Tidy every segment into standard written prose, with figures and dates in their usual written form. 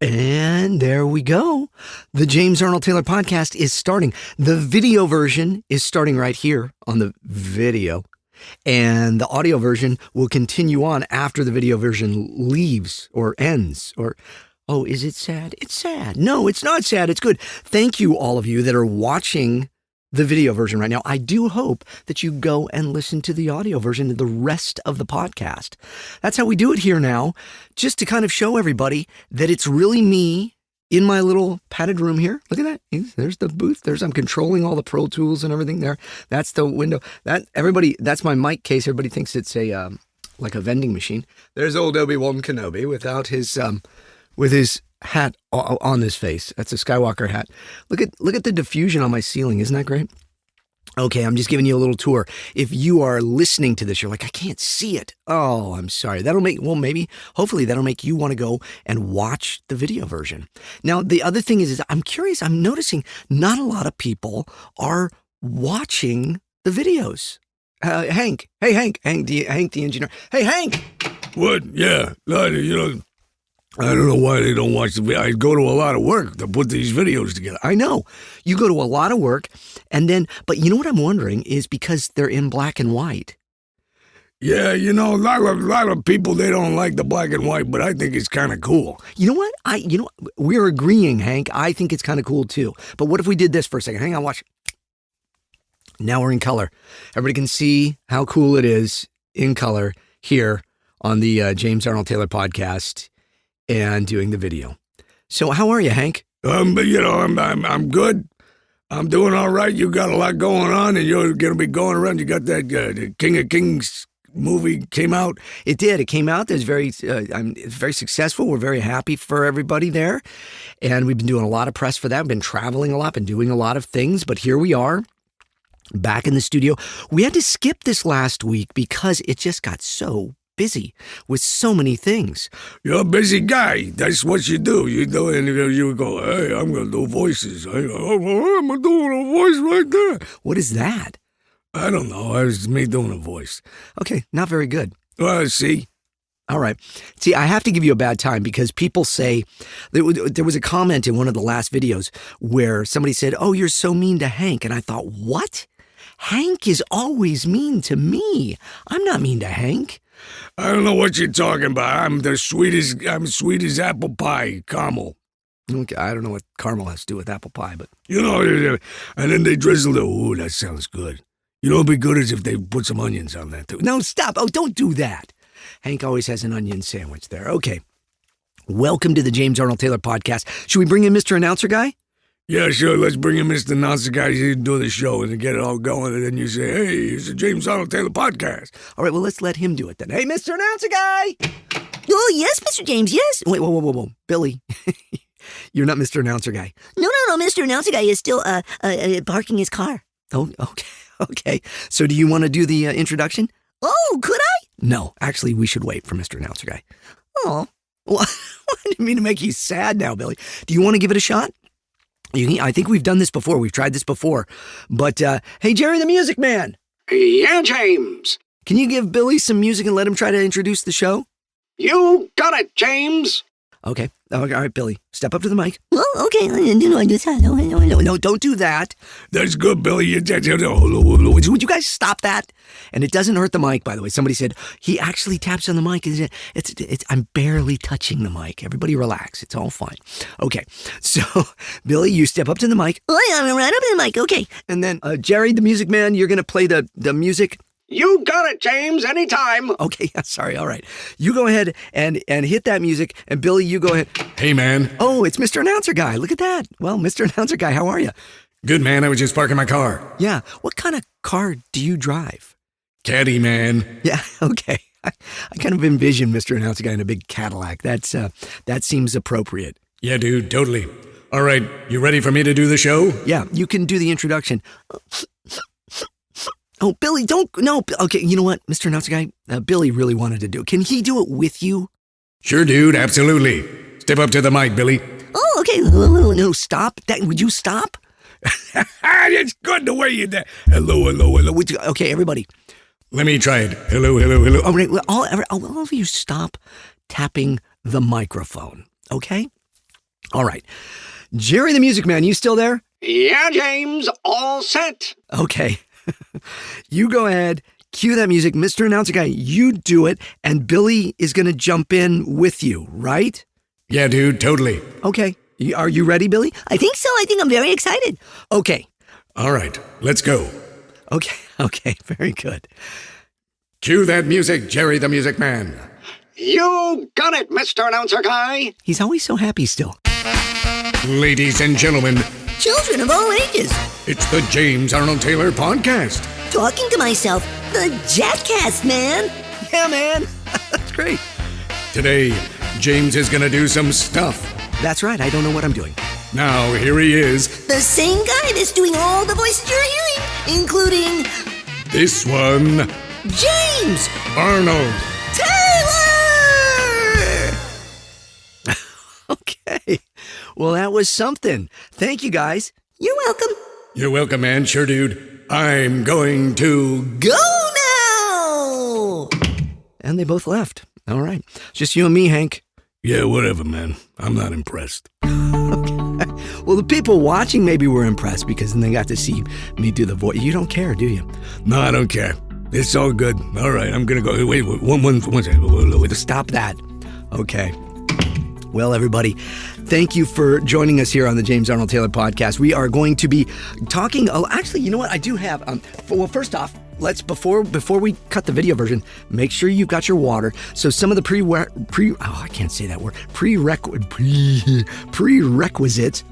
And there we go. The James Arnold Taylor podcast is starting. The video version is starting right here on the video. And the audio version will continue on after the video version leaves or ends. Oh, is it sad? It's sad. No, it's not sad. It's good. Thank you, all of you that are watching the video version right now. I do hope that you go and listen to the audio version of the rest of the podcast. That's how we do it here now, just to kind of show everybody that it's really me in my little padded room here. Look at that. There's the booth. I'm controlling all the Pro Tools and everything there. That's the window. That's my mic case. Everybody thinks it's a like a vending machine. There's old Obi-Wan Kenobi without his with his hat on his face. That's a Skywalker hat. Look at the diffusion on my ceiling. Isn't that great? Okay, I'm just giving you a little tour. If you are listening to this, you're like, I can't see it. Oh, I'm sorry. Hopefully that'll make you want to go and watch the video version. Now, the other thing is I'm curious. I'm noticing not a lot of people are watching the videos. Hank. Hey, Hank, the engineer. Hey, Hank. What? Yeah. I don't know why they don't watch the video. I go to a lot of work to put these videos together. I know. You go to a lot of work, but you know what I'm wondering is because they're in black and white. Yeah, a lot of people, they don't like the black and white, but I think it's kind of cool. You know what? We're agreeing, Hank. I think it's kind of cool too. But what if we did this for a second? Hang on, watch. Now we're in color. Everybody can see how cool it is in color here on the James Arnold Taylor podcast. And doing the video. So how are you, Hank? I'm good. I'm doing all right. You got a lot going on, and you're going to be going around. You got that the King of Kings movie came out. It did. It came out. It's very successful. We're very happy for everybody there, and we've been doing a lot of press for that. We've been traveling a lot, been doing a lot of things, but here we are. Back in the studio. We had to skip this last week because it just got so busy with so many things. You're a busy guy. That's what you do. You do it and you go, hey, I'm going to do voices. I'm doing a voice right there. What is that? I don't know. It was me doing a voice. Okay, not very good. Well, see? All right. See, I have to give you a bad time because people say, there was a comment in one of the last videos where somebody said, oh, you're so mean to Hank. And I thought, what? Hank is always mean to me. I'm not mean to Hank. I don't know what you're talking about. I'm sweet as apple pie, caramel. Okay, I don't know what caramel has to do with apple pie, but... and then they drizzle it. Ooh, that sounds good. It'd be good as if they put some onions on that, too. No, stop. Oh, don't do that. Hank always has an onion sandwich there. Okay. Welcome to the James Arnold Taylor podcast. Should we bring in Mr. Announcer Guy? Yeah, sure. Let's bring in Mr. Announcer Guy to do the show and get it all going. And then you say, hey, it's the James Arnold Taylor podcast. All right, well, let's let him do it then. Hey, Mr. Announcer Guy! Oh, yes, Mr. James, yes. Wait, whoa. Billy, you're not Mr. Announcer Guy. No, Mr. Announcer Guy is still parking his car. Oh, okay. So do you want to do the introduction? Oh, could I? No, actually, we should wait for Mr. Announcer Guy. Oh. Well, I didn't mean to make you sad now, Billy. Do you want to give it a shot? I think we've done this before. We've tried this before. But, hey, Jerry the Music Man. Yeah, James. Can you give Billy some music and let him try to introduce the show? You got it, James. Okay. All right, Billy. Step up to the mic. Oh, okay. No, don't do that. That's good, Billy. Would you guys stop that? And it doesn't hurt the mic, by the way. Somebody said he actually taps on the mic. I'm barely touching the mic. Everybody relax. It's all fine. Okay. So, Billy, you step up to the mic. Oh, yeah, I'm right up to the mic. Okay. And then, Jerry, the Music Man, you're going to play the music. You got it, James, anytime. Okay, sorry, all right. You go ahead and hit that music, and Billy, you go ahead. Hey, man. Oh, it's Mr. Announcer Guy. Look at that. Well, Mr. Announcer Guy, how are you? Good, man. I was just parking my car. Yeah. What kind of car do you drive? Caddy, man. Yeah, okay. I kind of envision Mr. Announcer Guy in a big Cadillac. That seems appropriate. Yeah, dude, totally. All right, you ready for me to do the show? Yeah, you can do the introduction. Oh, Billy, no. Okay, you know what, Mr. Announcer Guy? Billy really wanted to do it. Can he do it with you? Sure, dude, absolutely. Step up to the mic, Billy. Oh, okay. No, stop. Would you stop? It's good the way you did. Hello. Okay, everybody. Let me try it. Hello. All right, all of you stop tapping the microphone, okay? All right. Jerry the Music Man, you still there? Yeah, James, all set. Okay. You go ahead, cue that music. Mr. Announcer Guy, you do it, and Billy is going to jump in with you, right? Yeah, dude, totally. Okay. Are you ready, Billy? I think so. I think I'm very excited. Okay. All right, let's go. Okay. Very good. Cue that music, Jerry the Music Man. You got it, Mr. Announcer Guy. He's always so happy still. Ladies and gentlemen, Children of all ages. it's the James Arnold Taylor Podcast. Talking to myself. The JATcast, man. Yeah, man. That's great. Today, James is gonna do some stuff. That's right. I don't know what I'm doing. Now, here he is. The same guy that's doing all the voices you're hearing, including This one, James Arnold. Taylor. Okay. Well, that was something. Thank you, guys. You're welcome. You're welcome, man. Sure, dude. I'm going to Go now. And they both left. All right. Just you and me, Hank. Yeah, whatever, man. I'm not impressed. Well, the people watching maybe were impressed because then they got to see me do the voice. You don't care, do you? No, I don't care. It's all good. All right, I'm gonna go. Wait, one second. Wait. Stop that. Okay. Well, everybody, thank you for joining us here on the James Arnold Taylor Podcast. We are going to be talking. Oh, actually, you know what? I do have. Well, first off, let's before we cut the video version, make sure you've got your water. So some of the prerequisites.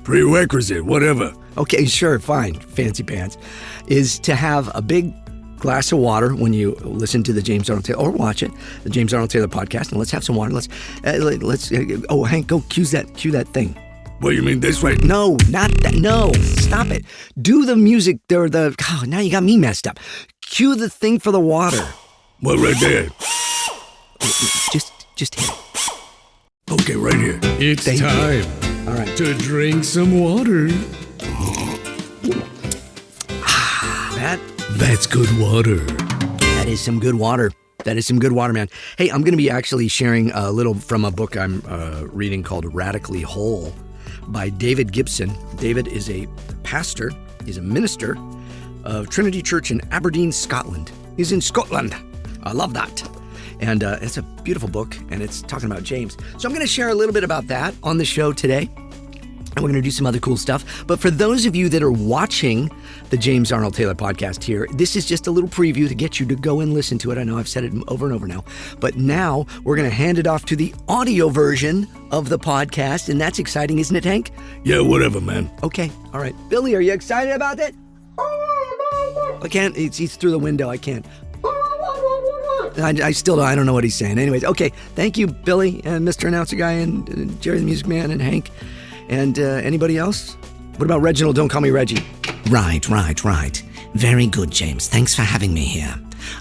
Prerequisite, whatever. Okay, sure, fine, fancy pants, is to have a big glass of water when you listen to the James Arnold Taylor, or watch it, the James Arnold Taylor Podcast, and let's have some water. Let's Hank, go cue that thing. What do you mean this way? No, not that. No, stop it. Do the music. Now you got me messed up. Cue the thing for the water. Well, right there. Just hit it. Okay, right here. It's Thank you. time All right. to drink some water. That's good water. That is some good water. That is some good water, man. Hey, I'm going to be actually sharing a little from a book I'm reading called Radically Whole by David Gibson. David is a pastor. He's a minister of Trinity Church in Aberdeen, Scotland. He's in Scotland. I love that. And it's a beautiful book, and it's talking about James. So I'm going to share a little bit about that on the show today. And we're going to do some other cool stuff. But for those of you that are watching the James Arnold Taylor Podcast here, this is just a little preview to get you to go and listen to it. I know I've said it over and over now. But now we're going to hand it off to the audio version of the podcast. And that's exciting, isn't it, Hank? Yeah, whatever, man. Okay. All right. Billy, are you excited about that? I can't. He's through the window. I can't. I still don't. I don't know what he's saying. Anyways, okay. Thank you, Billy and Mr. Announcer Guy and Jerry the Music Man and Hank. And anybody else? What about Reginald? Don't call me Reggie. Right. Very good, James. Thanks for having me here.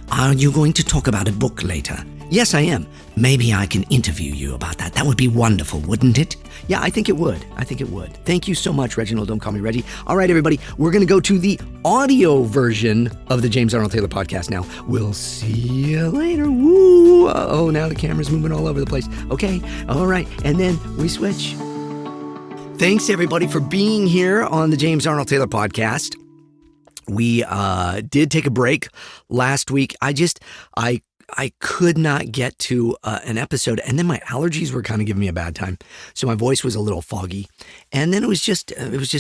Are you going to talk about a book later? Yes, I am. Maybe I can interview you about that. That would be wonderful, wouldn't it? Yeah, I think it would. Thank you so much, Reginald. Don't call me Reggie. All right, everybody. We're going to go to the audio version of the James Arnold Taylor Podcast now. We'll see you later. Woo! Oh, now the camera's moving all over the place. Okay. All right. And then we switch. Thanks, everybody, for being here on the James Arnold Taylor Podcast. We did take a break last week. I could not get to an episode, and then my allergies were kind of giving me a bad time, so my voice was a little foggy. And then it was just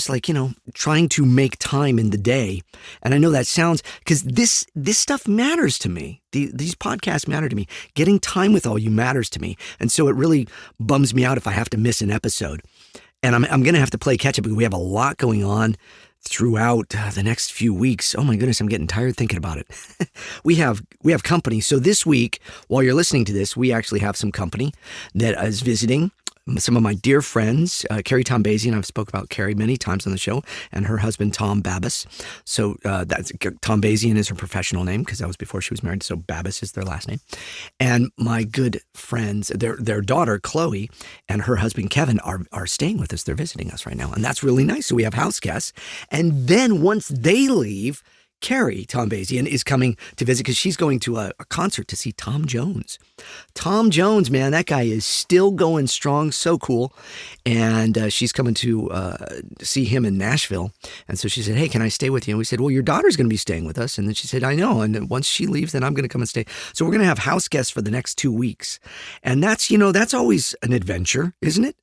like, trying to make time in the day. And I know that sounds, because this stuff matters to me. These podcasts matter to me. Getting time with all you matters to me, and so it really bums me out if I have to miss an episode. And I'm going to have to play catch up because we have a lot going on throughout the next few weeks. Oh my goodness, I'm getting tired thinking about it. We have company. So this week, while you're listening to this, we actually have some company that is visiting. Some of my dear friends, Carrie Tombasi, and I've spoke about Carrie many times on the show, and her husband, Tom Babas. So that's Tombasian is her professional name because that was before she was married. So Babas is their last name. And my good friends, their daughter, Chloe, and her husband, Kevin, are staying with us. They're visiting us right now. And that's really nice. So we have house guests. And then once they leave, Carrie Tombazian is coming to visit because she's going to a concert to see Tom Jones. Tom Jones, man, that guy is still going strong, so cool. And she's coming to see him in Nashville. And so she said, hey, can I stay with you? And we said, well, your daughter's going to be staying with us. And then she said, I know. And then once she leaves, then I'm going to come and stay. So we're going to have house guests for the next 2 weeks. And that's, that's always an adventure, isn't it?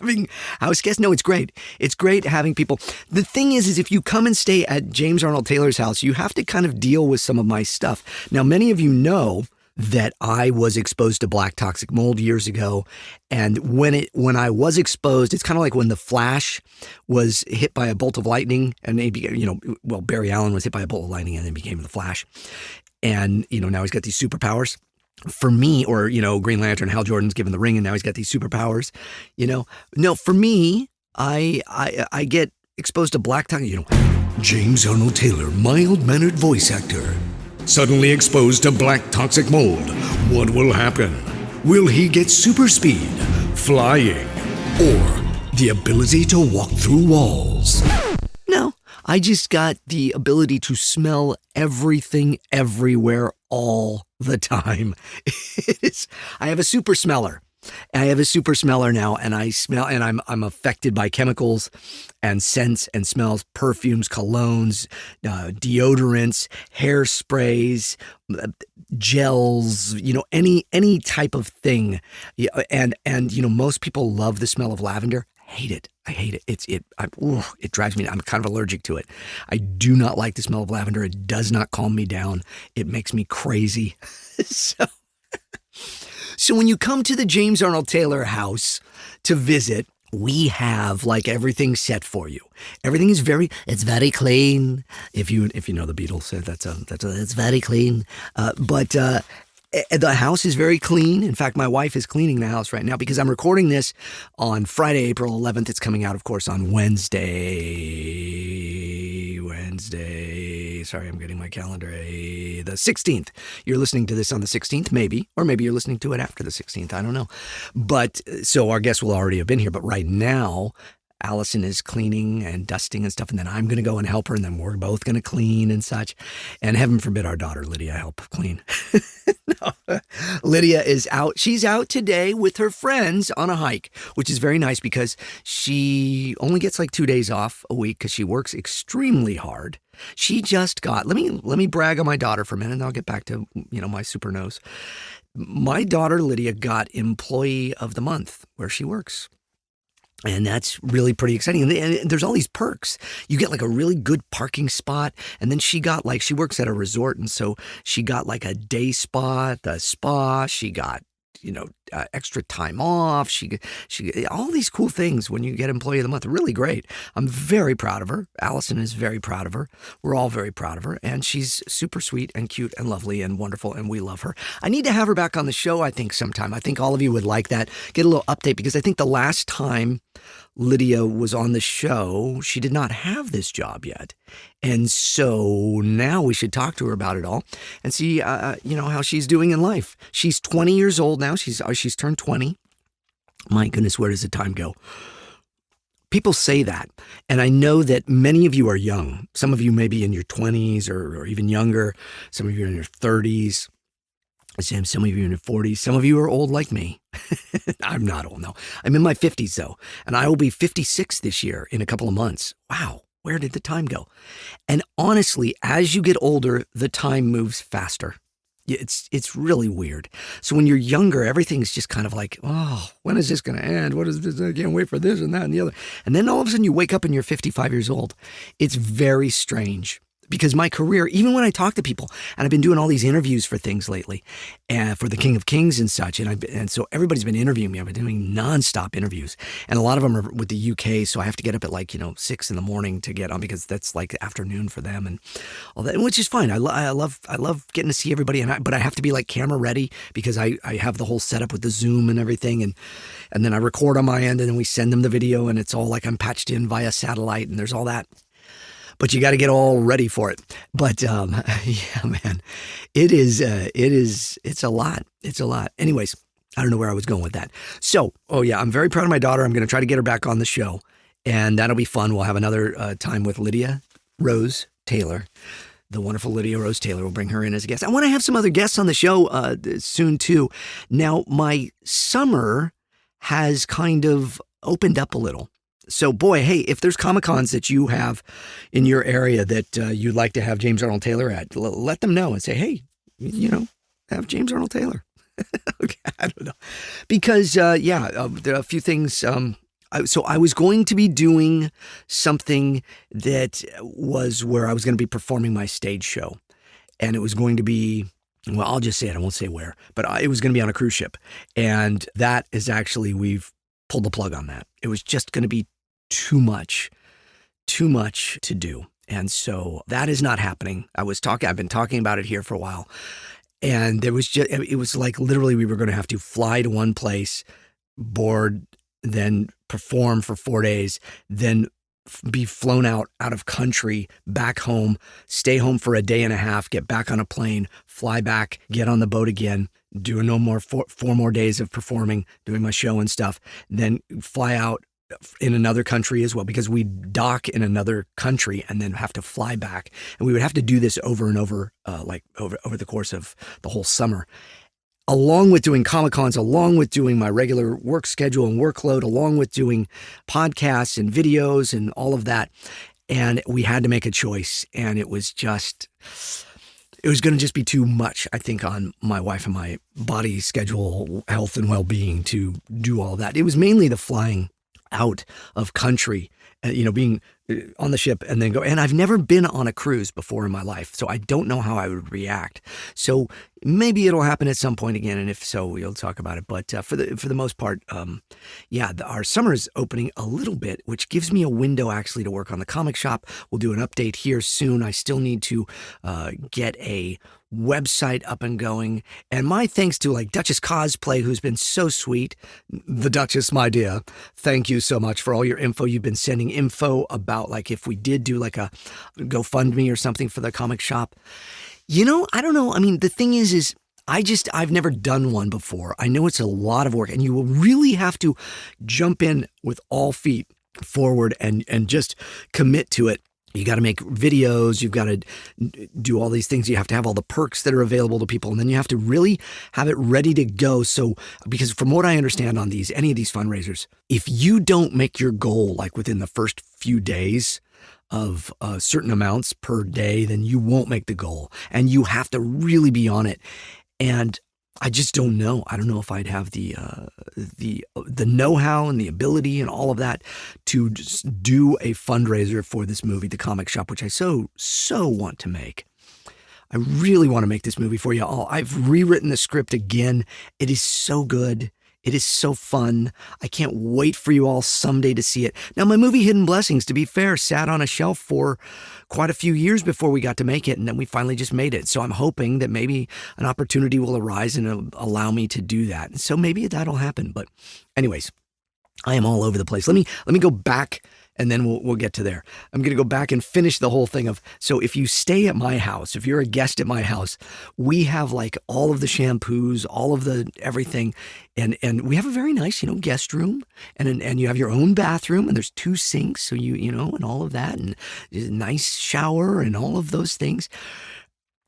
Having house guests. No, it's great. It's great having people. The thing is if you come and stay at James Arnold Taylor's house, you have to kind of deal with some of my stuff. Now, many of you know that I was exposed to black toxic mold years ago. And when I was exposed, it's kind of like when the Flash was hit by a bolt of lightning and maybe, Barry Allen was hit by a bolt of lightning and then became the Flash. And, now he's got these superpowers. For me, or, Green Lantern, Hal Jordan's given the ring and now he's got these superpowers, No, for me, I get exposed to black toxic, James Arnold Taylor, mild-mannered voice actor, suddenly exposed to black toxic mold. What will happen? Will he get super speed, flying, or the ability to walk through walls? No, I just got the ability to smell everything everywhere all the time. I have a super smeller. I have a super smeller now, and I smell, and I'm affected by chemicals and scents and smells, perfumes, colognes, deodorants, hairsprays, gels, any type of thing. And most people love the smell of lavender. I hate it. It drives me. I'm kind of allergic to it. I do not like the smell of lavender. It does not calm me down. It makes me crazy. So when you come to the James Arnold Taylor house to visit, we have everything set for you. Everything is it's very clean. If you know the Beatles, it's very clean. But the house is very clean. In fact, my wife is cleaning the house right now because I'm recording this on Friday, April 11th. It's coming out, of course, on Wednesday. Sorry, I'm getting my calendar. The 16th. You're listening to this on the 16th, maybe. Or maybe you're listening to it after the 16th. I don't know. But so our guests will already have been here. But right now, Allison is cleaning and dusting and stuff, and then I'm going to go and help her, and then we're both going to clean and such. And heaven forbid our daughter, Lydia, help clean. No. Lydia is out. She's out today with her friends on a hike, which is very nice because she only gets 2 days off a week because she works extremely hard. She just got, let me brag on my daughter for a minute, and I'll get back to, my super nose. My daughter, Lydia, got Employee of the Month where she works. And that's really pretty exciting. And there's all these perks. You get a really good parking spot. And then she got she works at a resort. And so she got a day spot, a spa. She got, extra time off. She all these cool things when you get Employee of the Month. Really great. I'm very proud of her. Allison is very proud of her. We're all very proud of her. And she's super sweet and cute and lovely and wonderful. And we love her. I need to have her back on the show, I think, sometime. I think all of you would like that. Get a little update because I think the last time Lydia was on the show, she did not have this job yet. And so now we should talk to her about it all and see, how she's doing in life. She's 20 years old now. She's turned 20. My goodness, where does the time go? People say that. And I know that many of you are young. Some of you may be in your 20s or even younger. Some of you are in your 30s. Some of you are in your 40s. Some of you are old like me. I'm not old, no. I'm in my 50s, though. And I will be 56 this year in a couple of months. Wow, where did the time go? And honestly, as you get older, the time moves faster. It's really weird. So when you're younger, everything's just kind of oh, when is this going to end? What is this? I can't wait for this and that and the other. And then all of a sudden you wake up and you're 55 years old. It's very strange. Because my career, even when I talk to people, and I've been doing all these interviews for things lately, and for the King of Kings and such, and so everybody's been interviewing me. I've been doing nonstop interviews, and a lot of them are with the UK, so I have to get up at 6 in the morning to get on because that's afternoon for them and all that, which is fine. I love getting to see everybody, but I have to be camera ready because I have the whole setup with the Zoom and everything, and then I record on my end, and then we send them the video, and it's all I'm patched in via satellite, and there's all that. But you got to get all ready for it. But yeah, man, it's a lot. It's a lot. Anyways, I don't know where I was going with that. So, I'm very proud of my daughter. I'm going to try to get her back on the show, and that'll be fun. We'll have another time with Lydia Rose Taylor. The wonderful Lydia Rose Taylor. Will bring her in as a guest. I want to have some other guests on the show soon too. Now, my summer has kind of opened up a little. So, boy, hey, if there's Comic-Cons that you have in your area that you'd like to have James Arnold Taylor at, let them know and say, hey, have James Arnold Taylor. Okay, I don't know. Because, there are a few things. So I was going to be doing something that was where I was going to be performing my stage show. And it was going to be, well, I'll just say it. I won't say where. But it was going to be on a cruise ship. And that is actually, we've pulled the plug on that. It was just going to be too much to do. And so that is not happening. I've been talking about it here for a while. And it was like literally we were going to have to fly to one place, board, then perform for 4 days, then be flown out of country, back home, stay home for a day and a half, get back on a plane, fly back, get on the boat again, do no more four more days of performing, doing my show and stuff, then fly out in another country as well, because we dock in another country and then have to fly back. And we would have to do this over and over, over the course of the whole summer. Along with doing Comic-Cons, along with doing my regular work schedule and workload, along with doing podcasts and videos and all of that. And we had to make a choice. And it was going to just be too much, I think, on my wife and my body schedule, health and well-being to do all that. It was mainly the flying out of country, being on the ship and then go. And I've never been on a cruise before in my life, so I don't know how I would react. So maybe it'll happen at some point again, and if so, we'll talk about it. But for the most part, our summer is opening a little bit, which gives me a window actually to work on the comic shop. We'll do an update here soon. I still need to get a website up and going, and my thanks to like Duchess Cosplay, who's been so sweet. The Duchess, my dear, thank you so much for all your info. You've been sending info about like if we did do like a GoFundMe or something for the comic shop. I don't know. I mean, the thing is I've never done one before. I know it's a lot of work, and you will really have to jump in with all feet forward and just commit to it. You got to make videos. You've got to do all these things. You have to have all the perks that are available to people. And then you have to really have it ready to go. So, because from what I understand on any of these fundraisers, if you don't make your goal like within the first few days of certain amounts per day, then you won't make the goal. And you have to really be on it. And I just don't know. I don't know if I'd have the know-how and the ability and all of that to just do a fundraiser for this movie, The Comic Shop, which I so want to make. I really want to make this movie for you all. I've rewritten the script again. It is so good. It is so fun. I can't wait for you all someday to see it. Now, my movie Hidden Blessings, to be fair, sat on a shelf for quite a few years before we got to make it, and then we finally just made it. So I'm hoping that maybe an opportunity will arise and allow me to do that. And so maybe that'll happen. But anyways, I am all over the place. Let me go back, and then we'll get to there. I'm going to go back and finish the whole thing so if you stay at my house, if you're a guest at my house, we have like all of the shampoos, all of the everything. And we have a very nice, guest room, and you have your own bathroom, and there's 2 sinks. So and all of that, and a nice shower and all of those things.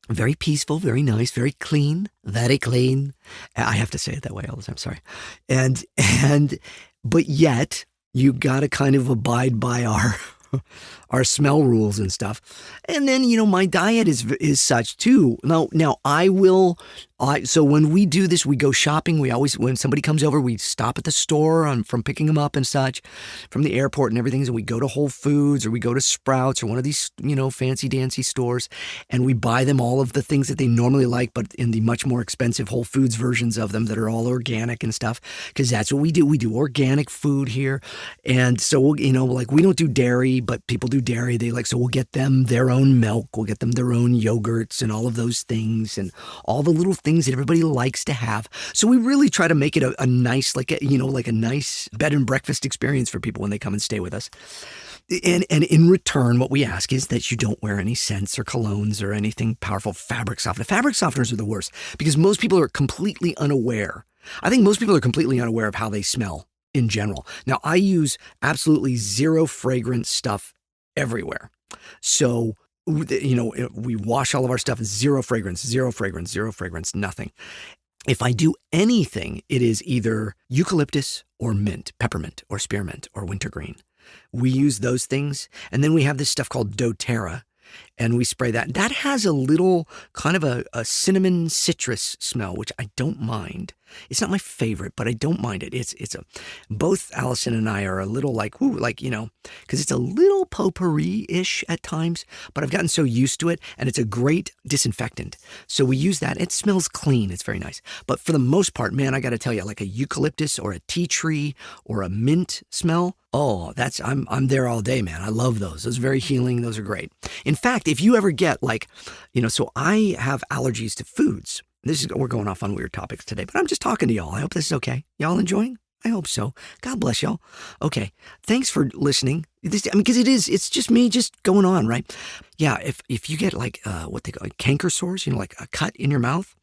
Very peaceful, very nice, very clean, very clean. I have to say it that way all the time. Sorry. But yet you got to kind of abide by our smell rules and stuff. And then, my diet is such too. Now so when we do this, we go shopping. We always, when somebody comes over, we stop at the store from picking them up and such from the airport and everything. And we go to Whole Foods, or we go to Sprouts, or one of these, fancy dancy stores, and we buy them all of the things that they normally like, but in the much more expensive Whole Foods versions of them that are all organic and stuff. Cause that's what we do. We do organic food here. And so, we don't do dairy, but people do dairy. So we'll get them their own milk. We'll get them their own yogurts and all of those things and all the little things that everybody likes to have. So we really try to make it a nice, like a nice bed and breakfast experience for people when they come and stay with us. And in return, what we ask is that you don't wear any scents or colognes or anything powerful. Fabric softener. Fabric softeners are the worst because most people are completely unaware. I think most people are completely unaware of how they smell in general. Now, I use absolutely zero fragrance stuff everywhere. So we wash all of our stuff, zero fragrance, nothing. If I do anything, it is either eucalyptus or mint, peppermint or spearmint or wintergreen. We use those things. And then we have this stuff called doTERRA, and we spray that. That has a little kind of a cinnamon citrus smell, which I don't mind. It's not my favorite, but I don't mind it. Both Allison and I are a little because it's a little potpourri-ish at times, but I've gotten so used to it, and it's a great disinfectant. So we use that. It smells clean. It's very nice. But for the most part, man, I got to tell you, like a eucalyptus or a tea tree or a mint smell, I'm there all day, man. I love those. Those are very healing. Those are great. In fact, if you ever get so I have allergies to foods. We're going off on weird topics today, but I'm just talking to y'all. I hope this is okay. Y'all enjoying? I hope so. God bless y'all. Okay. Thanks for listening. Because it's just me just going on, right? Yeah. If you get what they call canker sores, like a cut in your mouth,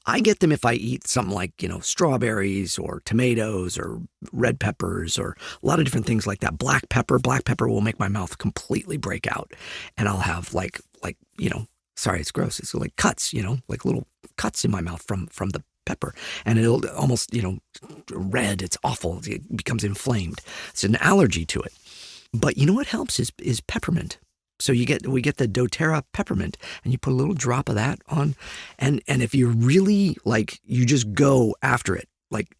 I get them if I eat something like, strawberries or tomatoes or red peppers or a lot of different things like that. Black pepper will make my mouth completely break out. And I'll have sorry, it's gross. It's like cuts, like little cuts in my mouth from the pepper, and it'll almost, red. It's awful. It becomes inflamed. It's an allergy to it. But you know what helps is peppermint. So we get the doTERRA peppermint, and you put a little drop of that on, and if you're really you just go after it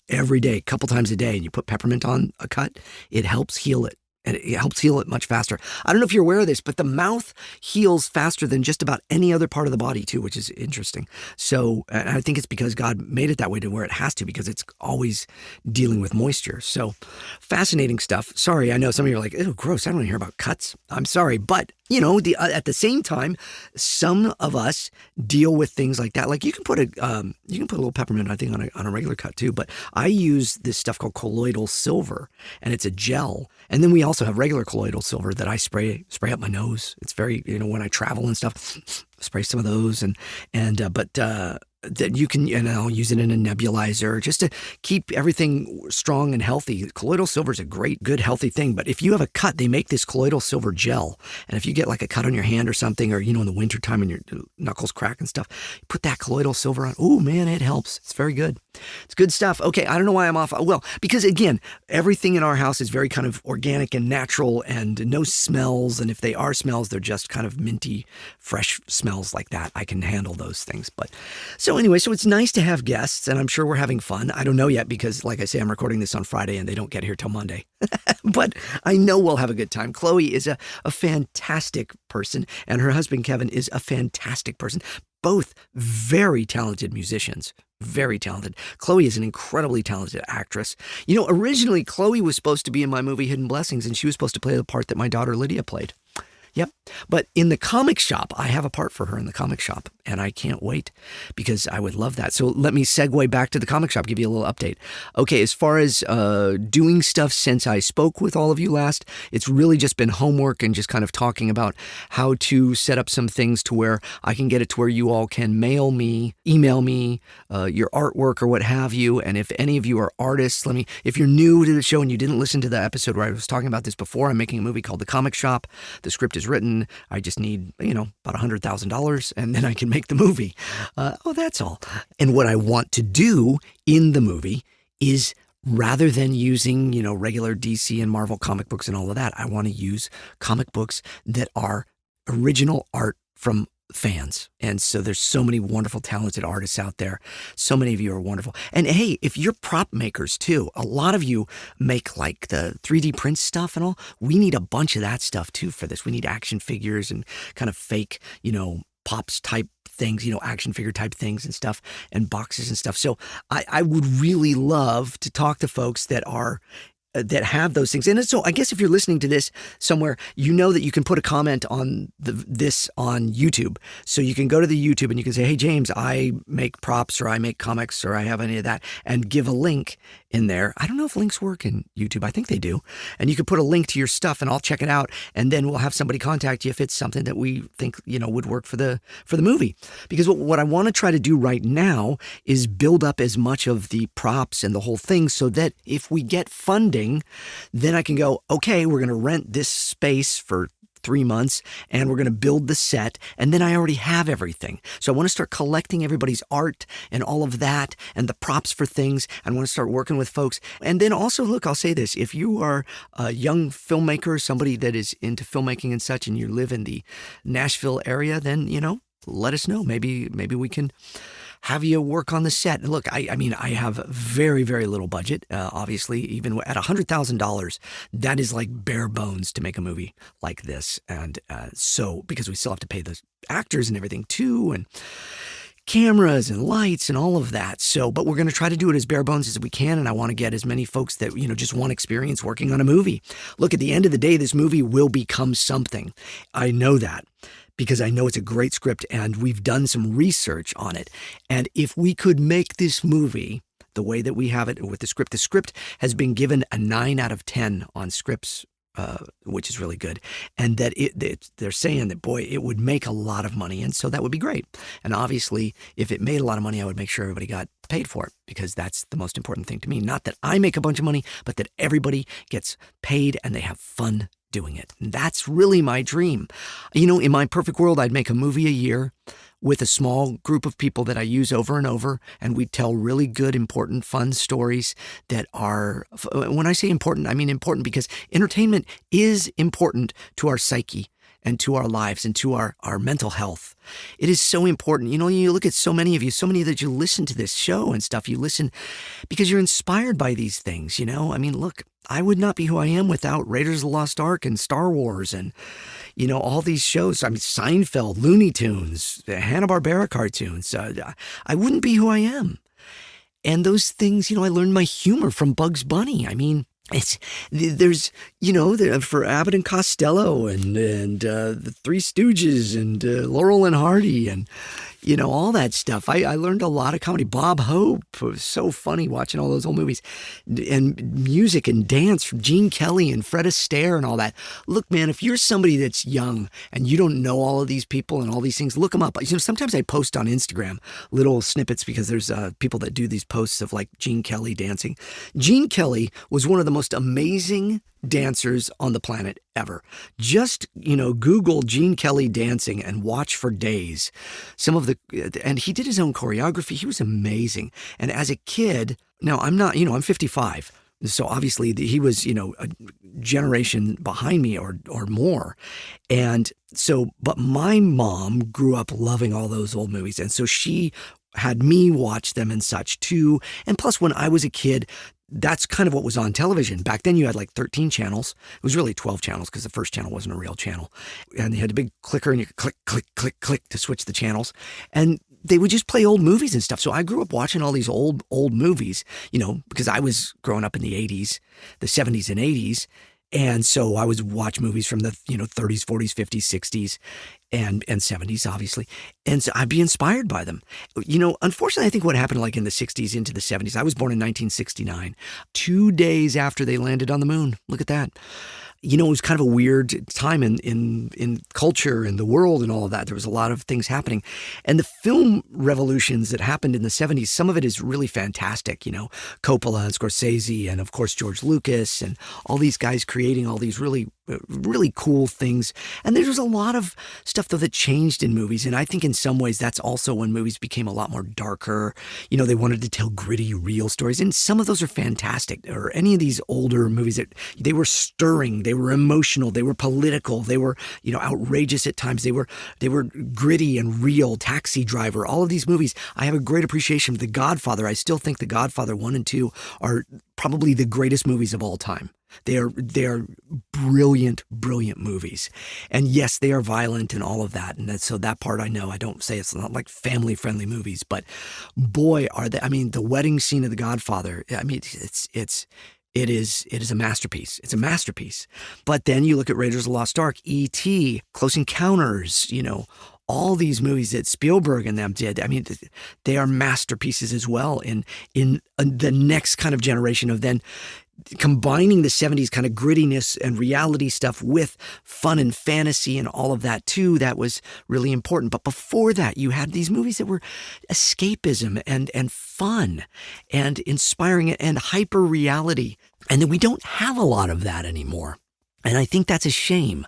every day, a couple times a day, and you put peppermint on a cut, it helps heal it. And it helps heal it much faster. I don't know if you're aware of this, but the mouth heals faster than just about any other part of the body too, which is interesting. So and I think it's because God made it that way to where it has to, because it's always dealing with moisture. So fascinating stuff. Sorry, I know some of you are like, "Ew, gross. I don't want to hear about cuts." I'm sorry, but at the same time, some of us deal with things like that. Like you can put a little peppermint, I think, on a regular cut too. But I use this stuff called colloidal silver, and it's a gel. And then we also have regular colloidal silver that I spray up my nose. It's very, when I travel and stuff, spray some of those, that you can, and I'll use it in a nebulizer just to keep everything strong and healthy. Colloidal silver is a great, good, healthy thing. But if you have a cut, they make this colloidal silver gel. And if you get a cut on your hand or something, or, in the wintertime when your knuckles crack and stuff, you put that colloidal silver on. Oh, man, it helps. It's very good. It's good stuff. Okay, I don't know why I'm off. Well, because again, everything in our house is very kind of organic and natural and no smells. And if they are smells, they're just kind of minty, fresh smells like that. I can handle those things. But so anyway, so it's nice to have guests, and I'm sure we're having fun. I don't know yet because, like I say, I'm recording this on Friday and they don't get here till Monday. But I know we'll have a good time. Chloe is a fantastic person, and her husband, Kevin, is a fantastic person. Both very talented musicians. Very talented. Chloe is an incredibly talented actress. Originally, Chloe was supposed to be in my movie Hidden Blessings, and she was supposed to play the part that my daughter Lydia played. Yep. But in the comic shop, I have a part for her in the comic shop, and I can't wait because I would love that. So let me segue back to the comic shop, give you a little update. Okay, as far as doing stuff since I spoke with all of you last, it's really just been homework and just kind of talking about how to set up some things to where I can get it to where you all can email me your artwork or what have you. And if any of you are artists, if you're new to the show and you didn't listen to the episode where I was talking about this before, I'm making a movie called The Comic Shop. The script is written. I just need, about $100,000 and then I can make the movie. That's all. And what I want to do in the movie is, rather than using, regular DC and Marvel comic books and all of that, I want to use comic books that are original art from fans. And so there's so many wonderful, talented artists out there. So many of you are wonderful. And hey, if you're prop makers too, a lot of you make the 3D print stuff and all. We need a bunch of that stuff too for this. We need action figures and kind of fake, pops type things, action figure type things and stuff, and boxes and stuff. So I would really love to talk to folks that have those things. And so I guess if you're listening to this somewhere, you know that you can put a comment on this on YouTube. So you can go to the YouTube and you can say, "Hey, James, I make props, or I make comics, or I have any of that," and give a link in there. I don't know if links work in YouTube. I think they do. And you can put a link to your stuff and I'll check it out. And then we'll have somebody contact you if it's something that we think, would work for the movie. Because what I want to try to do right now is build up as much of the props and the whole thing so that if we get funding, then I can go, okay, we're going to rent this space for 3 months, and we're going to build the set, and then I already have everything. So I want to start collecting everybody's art and all of that and the props for things. I want to start working with folks. And then also, look, I'll say this. If you are a young filmmaker, somebody that is into filmmaking and such, and you live in the Nashville area, then, let us know. Maybe we can have you work on the set. And look, I mean, I have very, very little budget. Obviously, even at $100,000, that is like bare bones to make a movie like this. And so, because we still have to pay the actors and everything too, and cameras and lights and all of that. So, but we're going to try to do it as bare bones as we can. And I want to get as many folks that, just want experience working on a movie. Look, at the end of the day, this movie will become something. I know that, because I know it's a great script and we've done some research on it. And if we could make this movie the way that we have it with the script has been given a 9 out of 10 on Scripts, which is really good. And that they're saying that, boy, it would make a lot of money. And so that would be great. And obviously, if it made a lot of money, I would make sure everybody got paid for it, because that's the most important thing to me. Not that I make a bunch of money, but that everybody gets paid and they have fun doing it. And that's really my dream. In my perfect world, I'd make a movie a year with a small group of people that I use over and over, and we'd tell really good, important, fun stories that are, when I say important, I mean important because entertainment is important to our psyche and to our lives and to our mental health. It is so important. You look at so many that you listen to this show and stuff. You listen because you're inspired by these things, I mean, look, I would not be who I am without Raiders of the Lost Ark and Star Wars and, all these shows. I mean, Seinfeld, Looney Tunes, Hanna-Barbera cartoons. I wouldn't be who I am. And those things, I learned my humor from Bugs Bunny. I mean, there's for Abbott and Costello and the Three Stooges and Laurel and Hardy and all that stuff. I learned a lot of comedy. Bob Hope, it was so funny watching all those old movies, and music and dance from Gene Kelly and Fred Astaire and all that. Look, man, if you're somebody that's young and you don't know all of these people and all these things, look them up. Sometimes I post on Instagram little snippets because there's people that do these posts of like Gene Kelly dancing. Gene Kelly was one of the most amazing dancers on the planet ever. Just, Google Gene Kelly dancing and watch for days. And he did his own choreography. He was amazing. And as a kid, now I'm 55. So obviously he was, a generation behind me or more. And so, but my mom grew up loving all those old movies. And so she had me watch them and such too. And plus, when I was a kid, that's kind of what was on television. Back then you had like 13 channels. It was really 12 channels because the first channel wasn't a real channel. And you had a big clicker and you could click, click, click, click to switch the channels. And they would just play old movies and stuff. So I grew up watching all these old movies, because I was growing up in the 80s, the 70s and 80s. And so I would watch movies from the, 30s, 40s, 50s, 60s, and 70s, obviously. And so I'd be inspired by them. Unfortunately, I think what happened like in the 60s into the 70s, I was born in 1969, 2 days after they landed on the moon. Look at that. It was kind of a weird time in culture and the world and all of that. There was a lot of things happening. And the film revolutions that happened in the 70s, some of it is really fantastic. Coppola and Scorsese and, of course, George Lucas and all these guys creating all these really, really cool things. And there was a lot of stuff, though, that changed in movies. And I think in some ways that's also when movies became a lot more darker. They wanted to tell gritty, real stories. And some of those are fantastic. Or any of these older movies that they were stirring. They were emotional. They were political. They were, outrageous at times. They were gritty and real. Taxi Driver. All of these movies. I have a great appreciation for The Godfather. I still think The Godfather 1 and 2 are probably the greatest movies of all time. They are brilliant, brilliant movies. And yes, they are violent and all of that. And so that part I know. I don't say it's not like family-friendly movies, but boy, are they. I mean, the wedding scene of The Godfather, I mean, it is a masterpiece. It's a masterpiece. But then you look at Raiders of the Lost Ark, E.T., Close Encounters, all these movies that Spielberg and them did. I mean, they are masterpieces as well in the next kind of generation of then combining the 70s kind of grittiness and reality stuff with fun and fantasy and all of that too. That was really important. But before that, you had these movies that were escapism and fun and inspiring and hyper reality. And then we don't have a lot of that anymore. And I think that's a shame.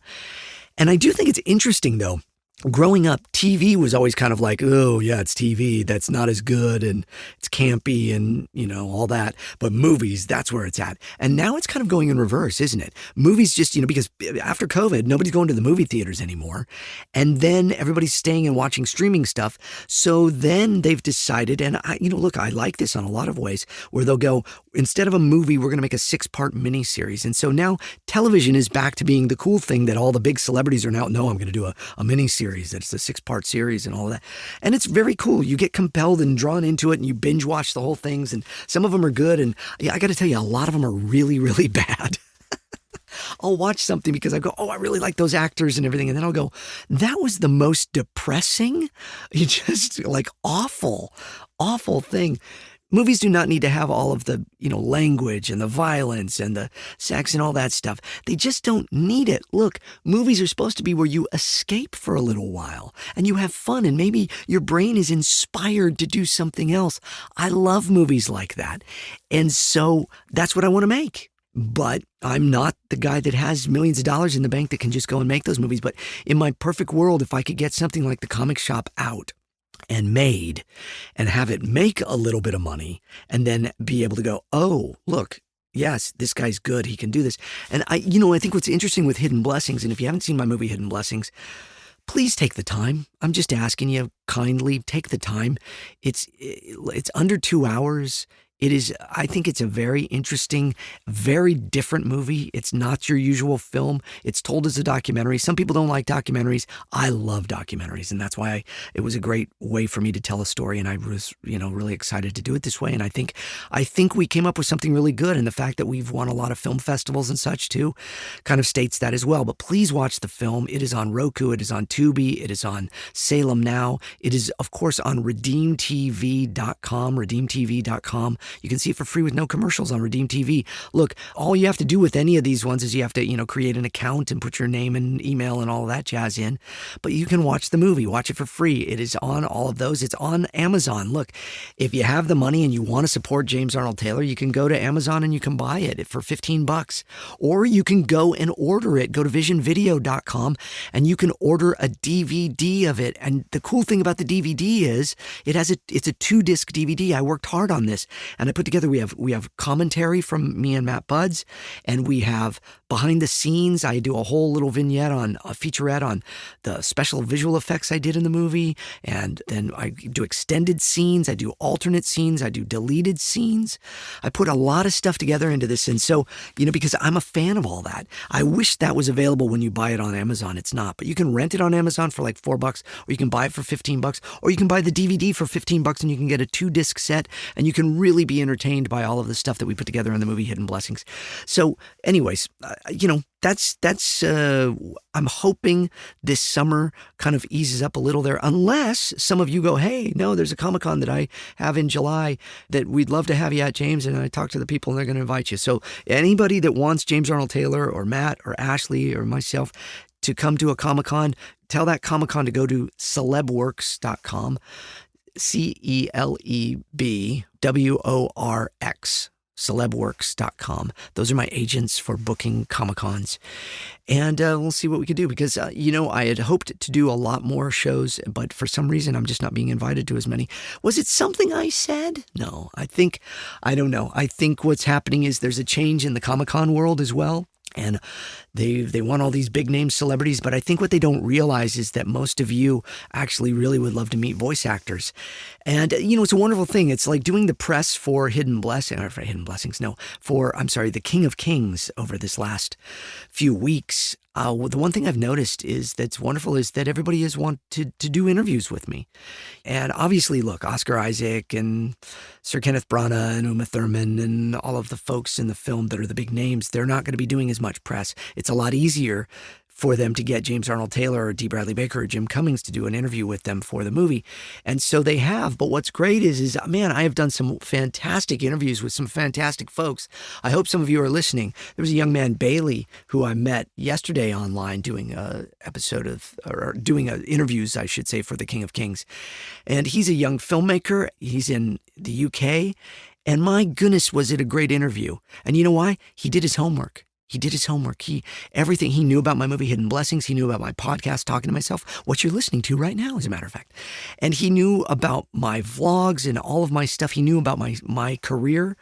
And I do think it's interesting, though. Growing up, TV was always kind of like, oh, yeah, it's TV. That's not as good and it's campy and, all that. But movies, that's where it's at. And now it's kind of going in reverse, isn't it? Movies just, because after COVID, nobody's going to the movie theaters anymore. And then everybody's staying and watching streaming stuff. So then they've decided, and look, I like this on a lot of ways, where they'll go, instead of a movie, we're going to make a 6-part miniseries. And so now television is back to being the cool thing that all the big celebrities are now, no, I'm going to do a miniseries. That's a 6-part series and all of that. And it's very cool. You get compelled and drawn into it and you binge watch the whole things. And some of them are good. And I got to tell you, a lot of them are really, really bad. I'll watch something because I go, oh, I really like those actors and everything. And then I'll go, that was the most depressing, just like awful thing. Movies do not need to have all of the, language and the violence and the sex and all that stuff. They just don't need it. Look, movies are supposed to be where you escape for a little while and you have fun and maybe your brain is inspired to do something else. I love movies like that. And so that's what I want to make. But I'm not the guy that has millions of dollars in the bank that can just go and make those movies. But in my perfect world, if I could get something like The Comic Shop out and made and have it make a little bit of money and then be able to go, oh, look, yes, this guy's good. He can do this. And I think what's interesting with Hidden Blessings, and if you haven't seen my movie Hidden Blessings, please take the time. I'm just asking you kindly, take the time. It's under 2 hours. I think it's a very interesting, very different movie. It's not your usual film. It's told as a documentary. Some people don't like documentaries. I love documentaries, and that's why it was a great way for me to tell a story, and I was, really excited to do it this way. And I think we came up with something really good, and the fact that we've won a lot of film festivals and such too kind of states that as well. But please watch the film. It is on Roku. It is on Tubi. It is on Salem Now. It is, of course, on redeemtv.com, You can see it for free with no commercials on Redeem TV. Look, all you have to do with any of these ones is you have to, create an account and put your name and email and all that jazz in. But you can watch the movie, watch it for free. It is on all of those. It's on Amazon. Look, if you have the money and you want to support James Arnold Taylor, you can go to Amazon and you can buy it for $15. Or you can go and order it. Go to visionvideo.com and you can order a DVD of it. And the cool thing about the DVD is it's a 2-disc DVD. I worked hard on this. And I put together, we have commentary from me and Matt Buds, and we have behind the scenes. I do a whole little vignette a featurette on the special visual effects I did in the movie. And then I do extended scenes. I do alternate scenes. I do deleted scenes. I put a lot of stuff together into this. And so, because I'm a fan of all that, I wish that was available when you buy it on Amazon. It's not, but you can rent it on Amazon for like $4, or you can buy it for $15, or you can buy the DVD for $15 and you can get a 2-disc set and you can really be entertained by all of the stuff that we put together in the movie Hidden Blessings. So anyways, that's I'm hoping this summer kind of eases up a little there, unless some of you go, hey, no, there's a Comic-Con that I have in July that we'd love to have you at, James, and I talk to the people and they're going to invite you. So anybody that wants James Arnold Taylor or Matt or Ashley or myself to come to a Comic-Con, tell that Comic-Con to go to celebworks.com, CELEBWORX, celebworks.com. Those are my agents for booking Comic-Cons. And we'll see what we can do because, I had hoped to do a lot more shows, but for some reason, I'm just not being invited to as many. Was it something I said? No, I don't know. I think what's happening is there's a change in the Comic-Con world as well. And they want all these big name celebrities, but I think what they don't realize is that most of you actually really would love to meet voice actors. And, it's a wonderful thing. It's like doing the press for The King of Kings over this last few weeks. The one thing I've noticed is that's wonderful is that everybody has wanted to do interviews with me. And obviously, look, Oscar Isaac and Sir Kenneth Branagh and Uma Thurman and all of the folks in the film that are the big names, they're not going to be doing as much press. It's a lot easier for them to get James Arnold Taylor or D. Bradley Baker or Jim Cummings to do an interview with them for the movie. And so they have. But what's great is man, I have done some fantastic interviews with some fantastic folks. I hope some of you are listening. There was a young man, Bailey, who I met yesterday online doing interviews, I should say, for The King of Kings. And he's a young filmmaker. He's in the UK. And my goodness, was it a great interview. And you know why? He did his homework. He did his homework. Everything he knew about my movie, Hidden Blessings. He knew about my podcast, Talking to Myself, what you're listening to right now, as a matter of fact. And he knew about my vlogs and all of my stuff. He knew about my career.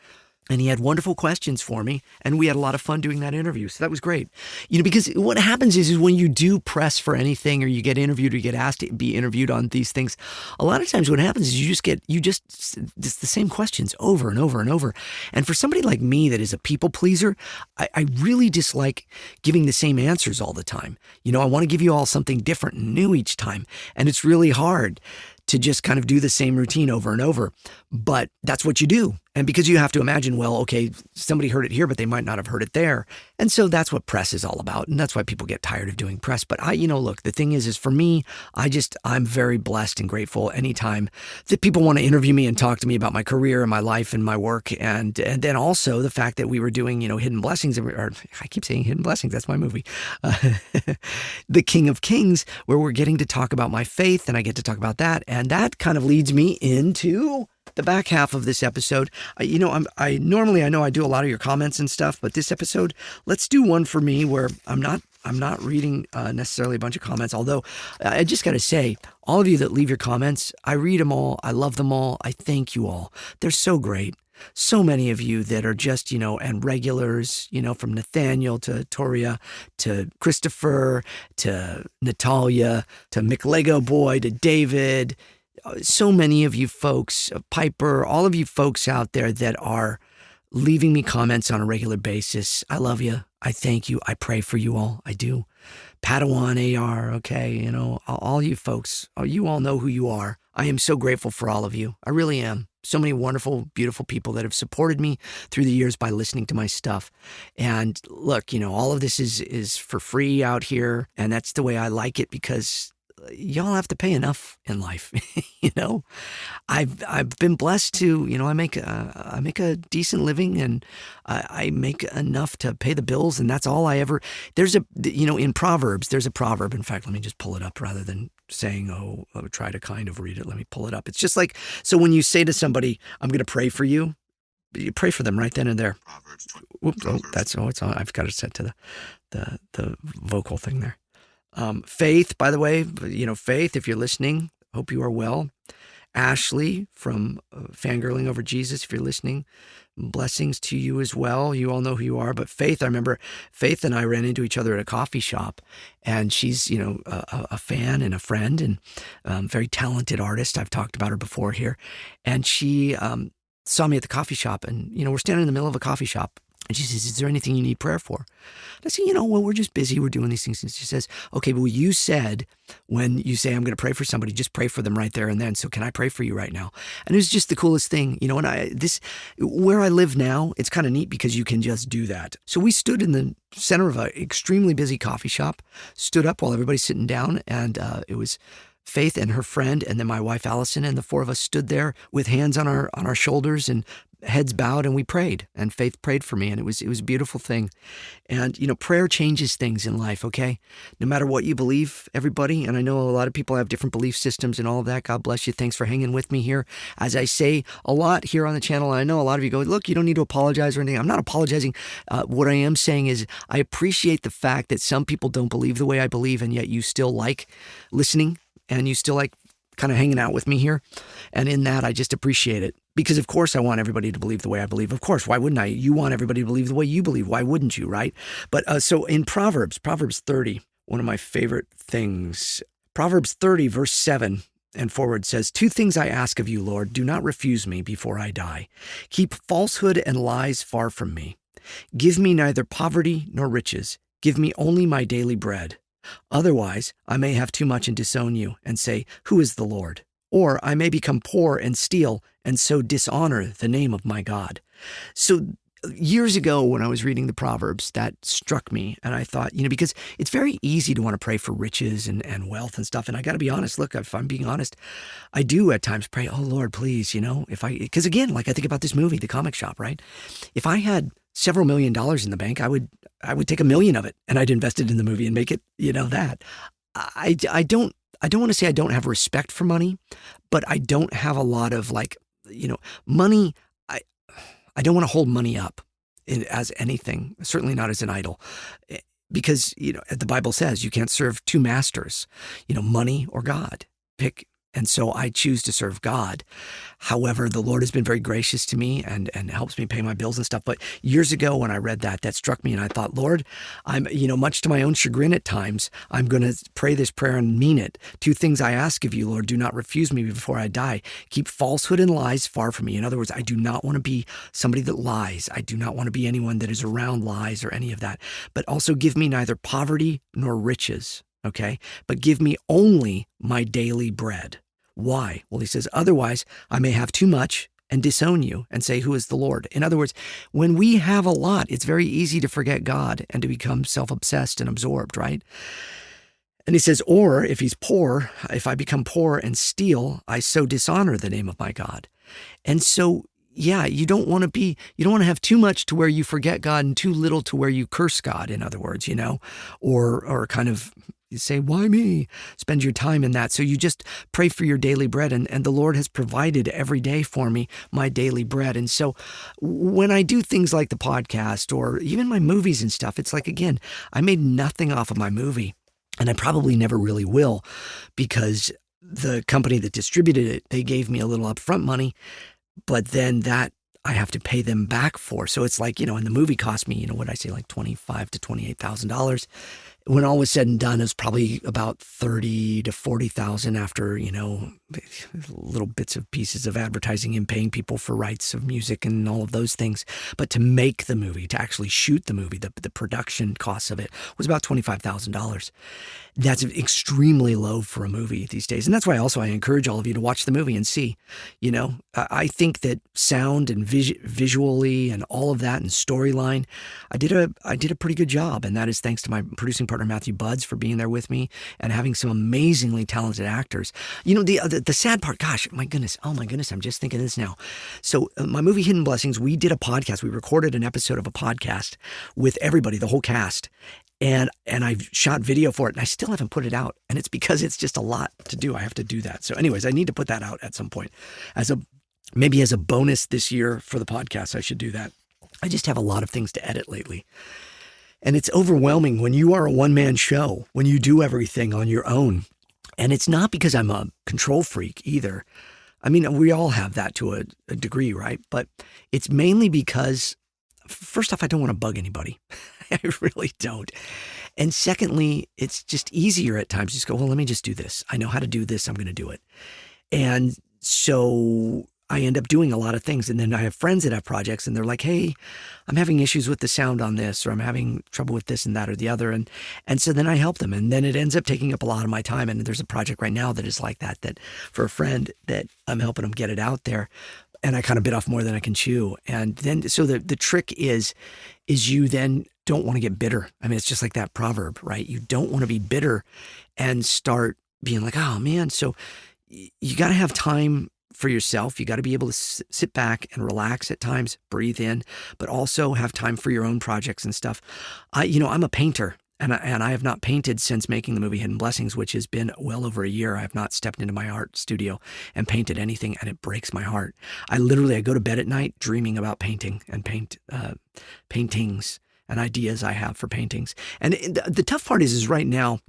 And he had wonderful questions for me, and we had a lot of fun doing that interview. So that was great. Because what happens is when you do press for anything, or you get interviewed, or you get asked to be interviewed on these things, a lot of times what happens is it's the same questions over and over and over. And for somebody like me that is a people pleaser, I really dislike giving the same answers all the time. I want to give you all something different and new each time. And it's really hard to just kind of do the same routine over and over. But that's what you do. And because you have to imagine, well, okay, somebody heard it here, but they might not have heard it there. And so that's what press is all about. And that's why people get tired of doing press. But look, the thing is for me, I'm very blessed and grateful anytime that people want to interview me and talk to me about my career and my life and my work. And then also the fact that we were doing, Hidden Blessings, or I keep saying Hidden Blessings, that's my movie, The King of Kings, where we're getting to talk about my faith, and I get to talk about that. And that kind of leads me into the back half of this episode. I normally, I know I do a lot of your comments and stuff, but this episode, let's do one for me where I'm not reading necessarily a bunch of comments. Although I just got to say, all of you that leave your comments, I read them all. I love them all. I thank you all. They're so great. So many of you that are just, and regulars, from Nathaniel to Toria to Christopher to Natalia to McLego Boy to David. So many of you folks, Piper, all of you folks out there that are leaving me comments on a regular basis. I love you. I thank you. I pray for you all. I do. Padawan AR, okay, all you folks, you all know who you are. I am so grateful for all of you. I really am. So many wonderful, beautiful people that have supported me through the years by listening to my stuff. And look, all of this is for free out here. And that's the way I like it, because y'all have to pay enough in life. I've been blessed to, I make a decent living, and I make enough to pay the bills, and that's all I ever. In Proverbs, there's a proverb. In fact, let me just pull it up rather than saying, I would try to kind of read it. Let me pull it up. It's just like, so when you say to somebody, I'm going to pray for you, you pray for them right then and there. It's on. I've got it set to the vocal thing there. Faith, by the way, Faith, if you're listening, hope you are well. Ashley from Fangirling Over Jesus, if you're listening, blessings to you as well. You all know who you are. But Faith, I remember Faith and I ran into each other at a coffee shop, and she's, a fan and a friend, and very talented artist. I've talked about her before here. And she saw me at the coffee shop, and, we're standing in the middle of a coffee shop. And she says, is there anything you need prayer for? And I say, well, we're just busy. We're doing these things. And she says, okay, well, you said when you say I'm going to pray for somebody, just pray for them right there and then. So can I pray for you right now? And it was just the coolest thing. And where I live now, it's kind of neat because you can just do that. So we stood in the center of an extremely busy coffee shop, stood up while everybody's sitting down. And it was Faith and her friend, and then my wife, Allison, and the four of us stood there with hands on our shoulders and heads bowed, and we prayed, and Faith prayed for me, and it was a beautiful thing. And, prayer changes things in life, okay? No matter what you believe, everybody, and I know a lot of people have different belief systems and all of that. God bless you. Thanks for hanging with me here. As I say a lot here on the channel, I know a lot of you go, look, you don't need to apologize or anything. I'm not apologizing. What I am saying is I appreciate the fact that some people don't believe the way I believe, and yet you still like listening, and you still like kind of hanging out with me here. And in that, I just appreciate it. Because of course I want everybody to believe the way I believe. Of course, why wouldn't I? You want everybody to believe the way you believe. Why wouldn't you, right? But so in Proverbs 30, one of my favorite things, Proverbs 30, verse 7 and forward says, 2 things I ask of you, Lord, do not refuse me before I die. Keep falsehood and lies far from me. Give me neither poverty nor riches. Give me only my daily bread. Otherwise, I may have too much and disown you and say, who is the Lord? Or I may become poor and steal and so dishonor the name of my God. So years ago when I was reading the Proverbs, that struck me. And I thought, because it's very easy to want to pray for riches and wealth and stuff. And I got to be honest, look, if I'm being honest, I do at times pray, oh Lord, please, because again, like I think about this movie, The Comic Shop, right? If I had several $1 million in the bank, I would take $1 million of it and I'd invest it in the movie and make it, that. I don't want to say I don't have respect for money, but I don't have a lot of money. I don't want to hold money up. as anything, certainly not as an idol. Because, the Bible says you can't serve two masters, money or God. Pick. And so I choose to serve God. However, the Lord has been very gracious to me and helps me pay my bills and stuff. But years ago when I read that struck me and I thought, Lord, I'm, much to my own chagrin at times, I'm going to pray this prayer and mean it. 2 things I ask of you, Lord, do not refuse me before I die. Keep falsehood and lies far from me. In other words, I do not want to be somebody that lies. I do not want to be anyone that is around lies or any of that. But also give me neither poverty nor riches, okay? But give me only my daily bread. Why? Well, he says, otherwise I may have too much and disown you and say, who is the Lord? In other words, when we have a lot, it's very easy to forget God and to become self-obsessed and absorbed, right? And he says, or if he's poor, if I become poor and steal, I so dishonor the name of my God. And so, yeah, you don't want to have too much to where you forget God and too little to where you curse God, in other words, or kind of, you say, why me? Spend your time in that. So you just pray for your daily bread. And the Lord has provided every day for me my daily bread. And so when I do things like the podcast or even my movies and stuff, it's like, again, I made nothing off of my movie. And I probably never really will, because the company that distributed it, they gave me a little upfront money, but then that I have to pay them back for. So it's like, and the movie cost me, what did I say, like $25,000 to $28,000. When all was said and done, it was probably about $30,000 to $40,000 after, little bits of pieces of advertising and paying people for rights of music and all of those things. But to make the movie, to actually shoot the movie, the production costs of it was about $25,000. That's extremely low for a movie these days. And that's why also I encourage all of you to watch the movie and see, I think that sound and visually and all of that and storyline, I did a pretty good job. And that is thanks to my producing partner, Matthew Buds, for being there with me and having some amazingly talented actors. The sad part, gosh, my goodness, I'm just thinking of this now. So my movie Hidden Blessings, we did a podcast. We recorded an episode of a podcast with everybody, the whole cast. And I've shot video for it and I still haven't put it out. And it's because it's just a lot to do. I have to do that. So anyways, I need to put that out at some point maybe as a bonus this year for the podcast. I should do that. I just have a lot of things to edit lately. And it's overwhelming when you are a one-man show, when you do everything on your own. And it's not because I'm a control freak either. I mean, we all have that to a degree, right? But it's mainly because, first off, I don't want to bug anybody. I really don't. And secondly, it's just easier at times to just go, well, let me just do this. I know how to do this. I'm going to do it. And so I end up doing a lot of things. And then I have friends that have projects and they're like, hey, I'm having issues with the sound on this, or I'm having trouble with this and that or the other. And so then I help them. And then it ends up taking up a lot of my time. And there's a project right now that is like that for a friend that I'm helping them get it out there. And I kind of bit off more than I can chew. And then, so the trick is you then don't want to get bitter. I mean, it's just like that proverb, right? You don't want to be bitter and start being like, oh man. So you got to have time for yourself. You got to be able to sit back and relax at times, breathe in, but also have time for your own projects and stuff. I'm a painter. And I have not painted since making the movie Hidden Blessings, which has been well over a year. I have not stepped into my art studio and painted anything, and it breaks my heart. I go to bed at night dreaming about painting and paintings and ideas I have for paintings. And the tough part is right now,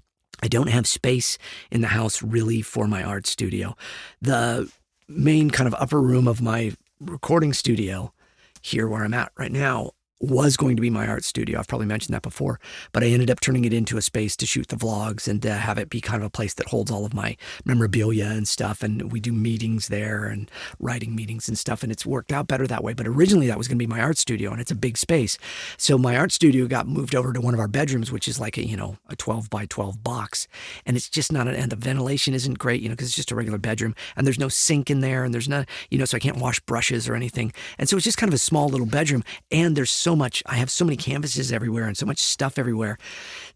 I don't have space in the house really for my art studio. The main kind of upper room of my recording studio here where I'm at right now was going to be my art studio. I've probably mentioned that before, but I ended up turning it into a space to shoot the vlogs and to have it be kind of a place that holds all of my memorabilia and stuff. And we do meetings there and writing meetings and stuff. And it's worked out better that way. But originally that was going to be my art studio, and it's a big space. So my art studio got moved over to one of our bedrooms, which is like a 12 by 12 box. And it's just not, and the ventilation isn't great, because it's just a regular bedroom and there's no sink in there and there's not, so I can't wash brushes or anything. And so it's just kind of a small little bedroom, and there's I have so many canvases everywhere and so much stuff everywhere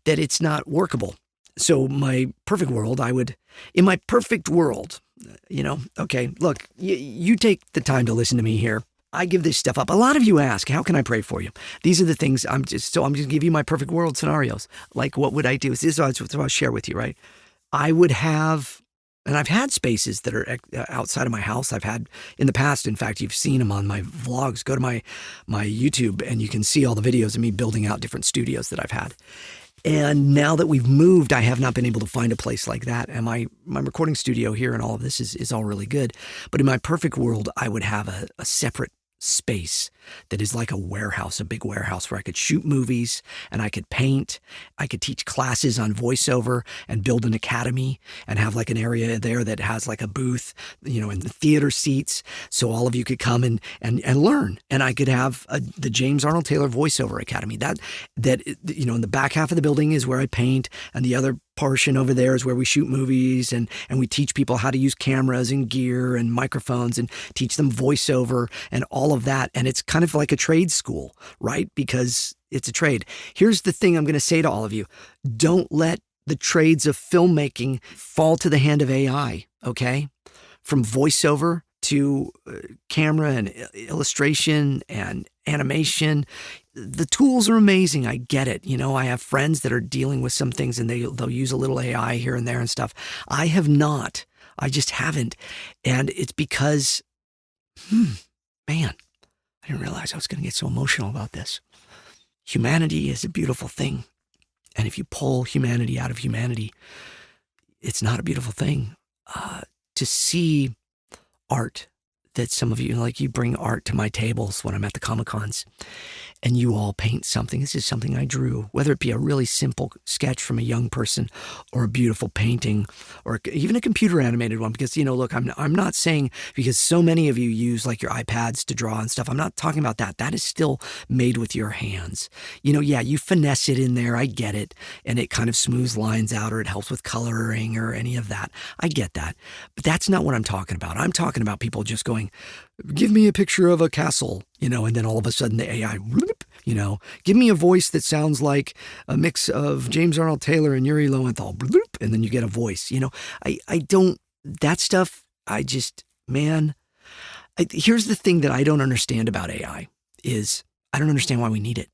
that it's not workable. So my perfect world, in my perfect world, okay, look, you take the time to listen to me here. I give this stuff up. A lot of you ask, how can I pray for you? These are the things I'm just going to give you my perfect world scenarios. Like, what would I do? This is what I'll share with you, right? I would have And I've had spaces that are outside of my house. I've had in the past, in fact, you've seen them on my vlogs. Go to my YouTube and you can see all the videos of me building out different studios that I've had. And now that we've moved, I have not been able to find a place like that. And my recording studio here and all of this is all really good. But in my perfect world, I would have a separate space that is like a warehouse, a big warehouse where I could shoot movies and I could paint. I could teach classes on voiceover and build an academy and have like an area there that has like a booth, in the theater seats. So all of you could come and learn. And I could have the James Arnold Taylor Voiceover Academy. That in the back half of the building is where I paint, and the other portion over there is where we shoot movies and we teach people how to use cameras and gear and microphones and teach them voiceover and all of that. And it's kind of like a trade school, right? Because it's a trade. Here's the thing I'm going to say to all of you. Don't let the trades of filmmaking fall to the hand of AI, okay? From voiceover to camera and illustration and animation. The tools are amazing. I get it. I have friends that are dealing with some things and they'll use a little AI here and there and stuff. I have not. I just haven't. And it's because, man, I didn't realize I was going to get so emotional about this. Humanity is a beautiful thing. And if you pull humanity out of humanity, it's not a beautiful thing. To see art that some of you, like you bring art to my tables when I'm at the Comic-Cons and you all paint something. This is something I drew, whether it be a really simple sketch from a young person or a beautiful painting or even a computer animated one. Because, look, I'm not saying, because so many of you use like your iPads to draw and stuff. I'm not talking about that. That is still made with your hands. You finesse it in there. I get it. And it kind of smooths lines out, or it helps with coloring or any of that. I get that. But that's not what I'm talking about. I'm talking about people just going, give me a picture of a castle, and then all of a sudden the AI, give me a voice that sounds like a mix of James Arnold Taylor and Yuri Lowenthal, and then you get a voice. I don't, that stuff, here's the thing that I don't understand about AI is I don't understand why we need it.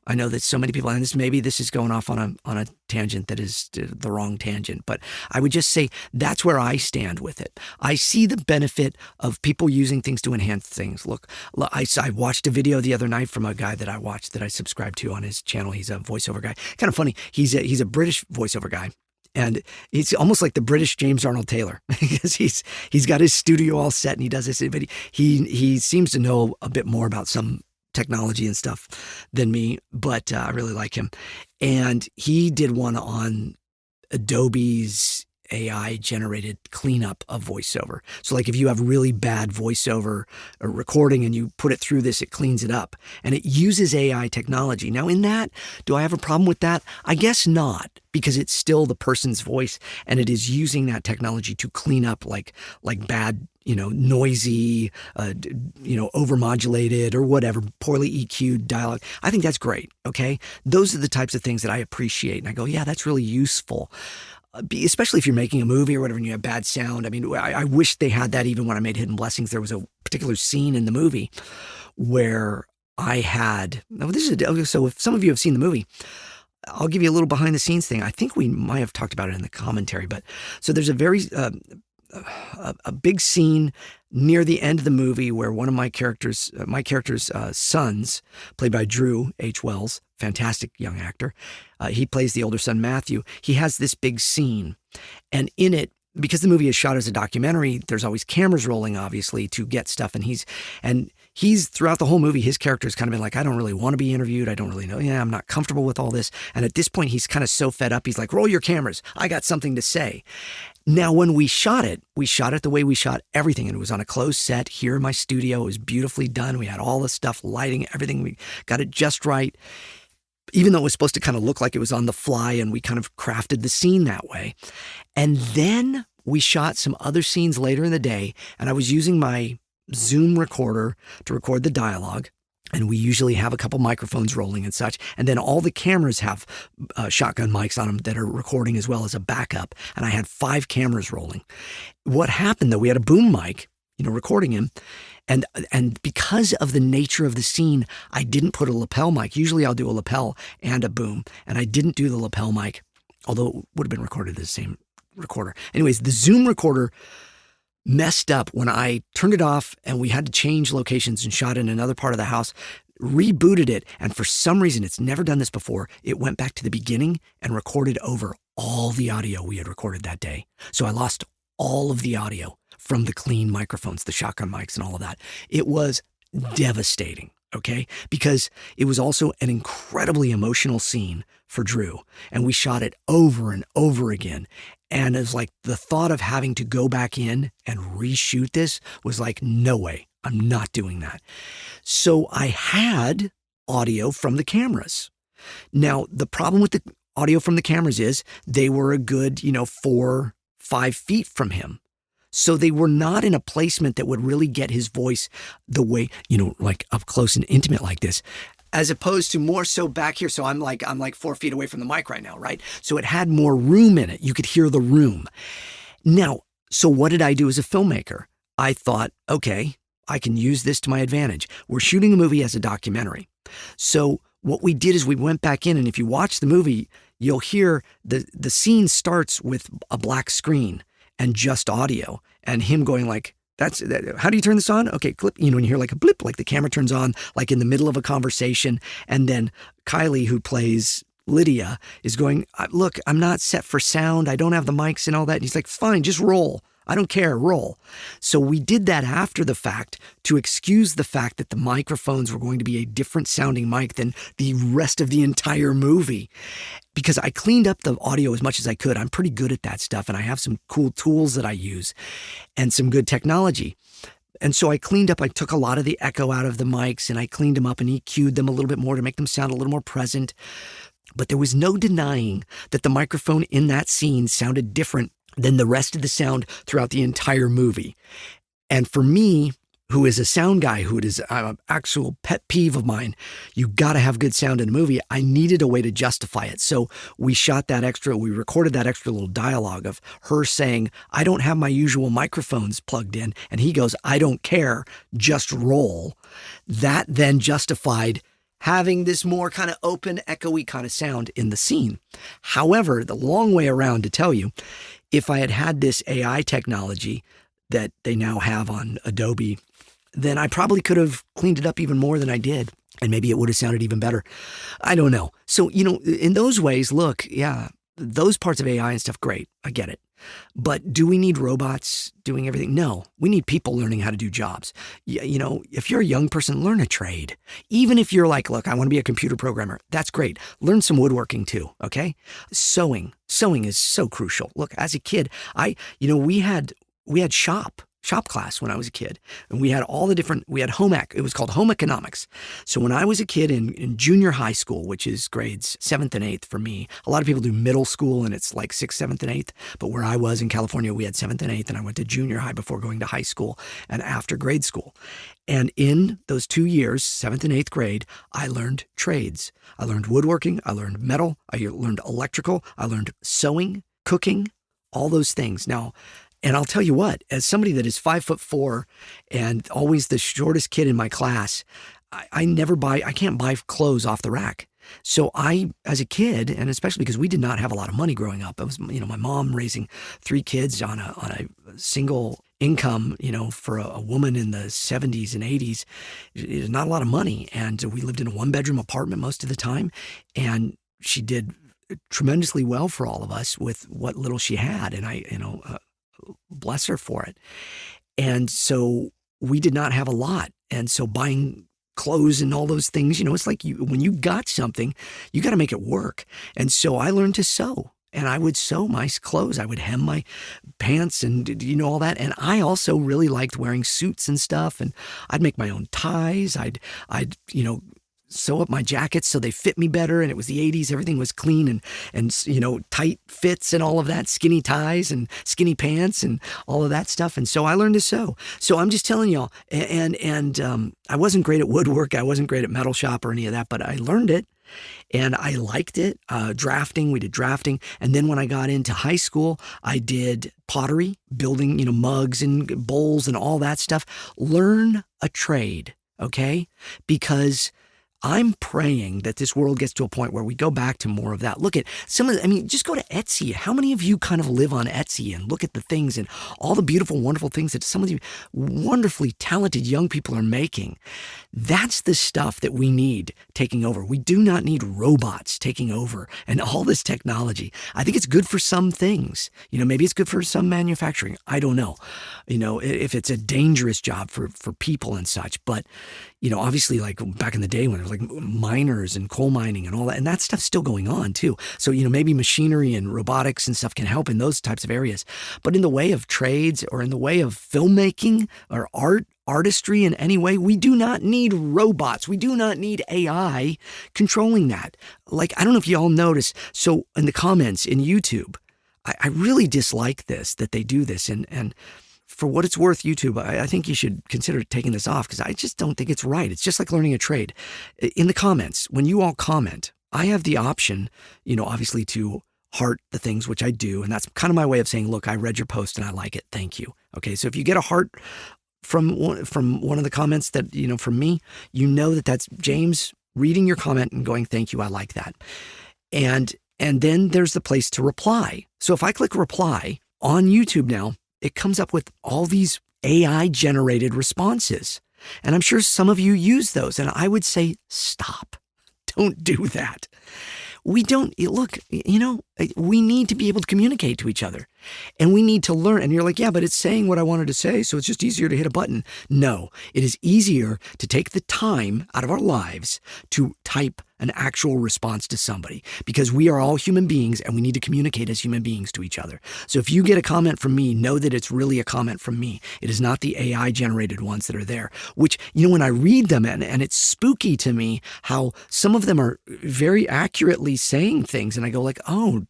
I know that so many people, and this is going off on a tangent that is the wrong tangent, but I would just say that's where I stand with it. I see the benefit of people using things to enhance things. Look, I watched a video the other night from a guy that I subscribe to on his channel. He's a voiceover guy. Kind of funny. He's a British voiceover guy. And it's almost like the British James Arnold Taylor, because he's got his studio all set and he does this, but he seems to know a bit more about some technology and stuff than me, but I really like him. And he did one on Adobe's AI generated cleanup of voiceover. So like if you have really bad voiceover or recording and you put it through this, it cleans it up, and it uses AI technology. Now in that, do I have a problem with that? I guess not, because it's still the person's voice and it is using that technology to clean up like bad, noisy, overmodulated or whatever, poorly EQ'd dialogue. I think that's great. Okay. Those are the types of things that I appreciate. And I go, yeah, that's really useful. Especially if you're making a movie or whatever and you have bad sound. I mean, I wish they had that even when I made Hidden Blessings. There was a particular scene in the movie where I had, so if some of you have seen the movie, I'll give you a little behind the scenes thing. I think we might have talked about it in the commentary, but so there's a very, a big scene near the end of the movie where one of my character's sons, played by Drew H. Wells, fantastic young actor. He plays the older son, Matthew. He has this big scene, and in it, because the movie is shot as a documentary, there's always cameras rolling, obviously, to get stuff. And he's throughout the whole movie, his character has kind of been like, I don't really want to be interviewed. I don't really know. I'm not comfortable with all this. And at this point, he's kind of so fed up. He's like, roll your cameras. I got something to say. Now, when we shot it the way we shot everything. And it was on a closed set here in my studio. It was beautifully done. We had all the stuff, lighting, everything. We got it just right. Even though it was supposed to kind of look like it was on the fly, and we kind of crafted the scene that way. And then we shot some other scenes later in the day, and I was using my Zoom recorder to record the dialogue. And we usually have a couple microphones rolling and such. And then all the cameras have shotgun mics on them that are recording as well as a backup. And I had 5 cameras rolling. What happened though, we had a boom mic, recording him. And because of the nature of the scene, I didn't put a lapel mic. Usually I'll do a lapel and a boom. And I didn't do the lapel mic, although it would have been recorded at the same recorder. Anyways, the Zoom recorder messed up when I turned it off and we had to change locations and shot in another part of the house, rebooted it. And for some reason, it's never done this before. It went back to the beginning and recorded over all the audio we had recorded that day. So I lost all of the audio from the clean microphones, the shotgun mics and all of that. It was devastating. Okay, because it was also an incredibly emotional scene for Drew, and we shot it over and over again. And it's like the thought of having to go back in and reshoot this was like, no way, I'm not doing that. So I had audio from the cameras. Now, the problem with the audio from the cameras is they were a good, 4-5 feet from him. So they were not in a placement that would really get his voice the way, like up close and intimate like this, as opposed to more so back here. So I'm like 4 feet away from the mic right now, right? So it had more room in it. You could hear the room. Now, so what did I do as a filmmaker? I thought, okay, I can use this to my advantage. We're shooting a movie as a documentary. So what we did is we went back in, and if you watch the movie, you'll hear the scene starts with a black screen and just audio, and him going like, how do you turn this on? Okay, clip, when you hear like a blip, like the camera turns on, like in the middle of a conversation. And then Kylie, who plays Lydia, is going, look, I'm not set for sound. I don't have the mics and all that. And he's like, fine, just roll. I don't care, roll. So we did that after the fact to excuse the fact that the microphones were going to be a different sounding mic than the rest of the entire movie. Because I cleaned up the audio as much as I could. I'm pretty good at that stuff, and I have some cool tools that I use and some good technology. And so I took a lot of the echo out of the mics, and I cleaned them up and EQ'd them a little bit more to make them sound a little more present. But there was no denying that the microphone in that scene sounded different than the rest of the sound throughout the entire movie. And for me, who is a sound guy, who it is an actual pet peeve of mine, you got to have good sound in a movie. I needed a way to justify it. So we recorded that extra little dialogue of her saying, I don't have my usual microphones plugged in. And he goes, I don't care, just roll. That then justified having this more kind of open, echoey kind of sound in the scene. However, the long way around to tell you, if I had had this AI technology that they now have on Adobe, then I probably could have cleaned it up even more than I did. And maybe it would have sounded even better. I don't know. So, in those ways, look, yeah, those parts of AI and stuff, great. I get it. But do we need robots doing everything? No, we need people learning how to do jobs. If you're a young person, learn a trade. Even if you're like, look, I want to be a computer programmer. That's great. Learn some woodworking too, okay? Sewing is so crucial. Look, as a kid, we had shop class when I was a kid, and we had home ec. It was called home economics. So when I was a kid in junior high school, which is grades 7th and 8th for me, a lot of people do middle school and it's like 6th, 7th, and 8th. But where I was in California, we had 7th and 8th, and I went to junior high before going to high school and after grade school. And in those 2 years, 7th and 8th grade, I learned trades. I learned woodworking. I learned metal. I learned electrical. I learned sewing, cooking, all those things. Now, and I'll tell you what, as somebody that is 5'4" and always the shortest kid in my class, I can't buy clothes off the rack. So as a kid, and especially because we did not have a lot of money growing up, it was, my mom raising 3 kids on a single income, for a woman in the 70s and 80s, is not a lot of money. And we lived in a 1-bedroom apartment most of the time. And she did tremendously well for all of us with what little she had. And bless her for it. And so we did not have a lot. And so buying clothes and all those things, it's like when you got something, you got to make it work. And so I learned to sew, and I would sew my clothes. I would hem my pants and, all that. And I also really liked wearing suits and stuff. And I'd make my own ties. I'd sew up my jackets so they fit me better. And it was the 80s. Everything was clean and tight fits and all of that, skinny ties and skinny pants and all of that stuff. And so I learned to sew. So I'm just telling y'all, and I wasn't great at woodwork. I wasn't great at metal shop or any of that, but I learned it and I liked it. Drafting, we did drafting. And then when I got into high school, I did pottery, building, mugs and bowls and all that stuff. Learn a trade, okay? Because I'm praying that this world gets to a point where we go back to more of that. Look at just go to Etsy. How many of you kind of live on Etsy and look at the things and all the beautiful, wonderful things that some of you wonderfully talented young people are making? That's the stuff that we need taking over. We do not need robots taking over and all this technology. I think it's good for some things. Maybe it's good for some manufacturing. I don't know. If it's a dangerous job for people and such. But, obviously like back in the day when it was like miners and coal mining and all that, and that stuff's still going on too. So, maybe machinery and robotics and stuff can help in those types of areas. But in the way of trades or in the way of filmmaking or artistry in any way, we do not need robots. We do not need AI controlling that. Like, I don't know if you all notice. So in the comments in YouTube, I really dislike this, that they do this. And for what it's worth, YouTube, I think you should consider taking this off because I just don't think it's right. It's just like learning a trade. In the comments, when you all comment, I have the option, obviously to heart the things, which I do. And that's kind of my way of saying, look, I read your post and I like it. Thank you. Okay. So if you get a heart from one of the comments that, from me, that's James reading your comment and going, thank you. I like that. And then there's the place to reply. So if I click reply on YouTube now, it comes up with all these AI generated responses. And I'm sure some of you use those. And I would say, stop. Don't do that. We need to be able to communicate to each other and we need to learn. And you're like, yeah, but it's saying what I wanted to say. So it's just easier to hit a button. No, it is easier to take the time out of our lives to type an actual response to somebody because we are all human beings and we need to communicate as human beings to each other. So if you get a comment from me, know that it's really a comment from me. It is not the AI generated ones that are there, which, when I read them and it's spooky to me how some of them are very accurately saying things. And I go like, oh,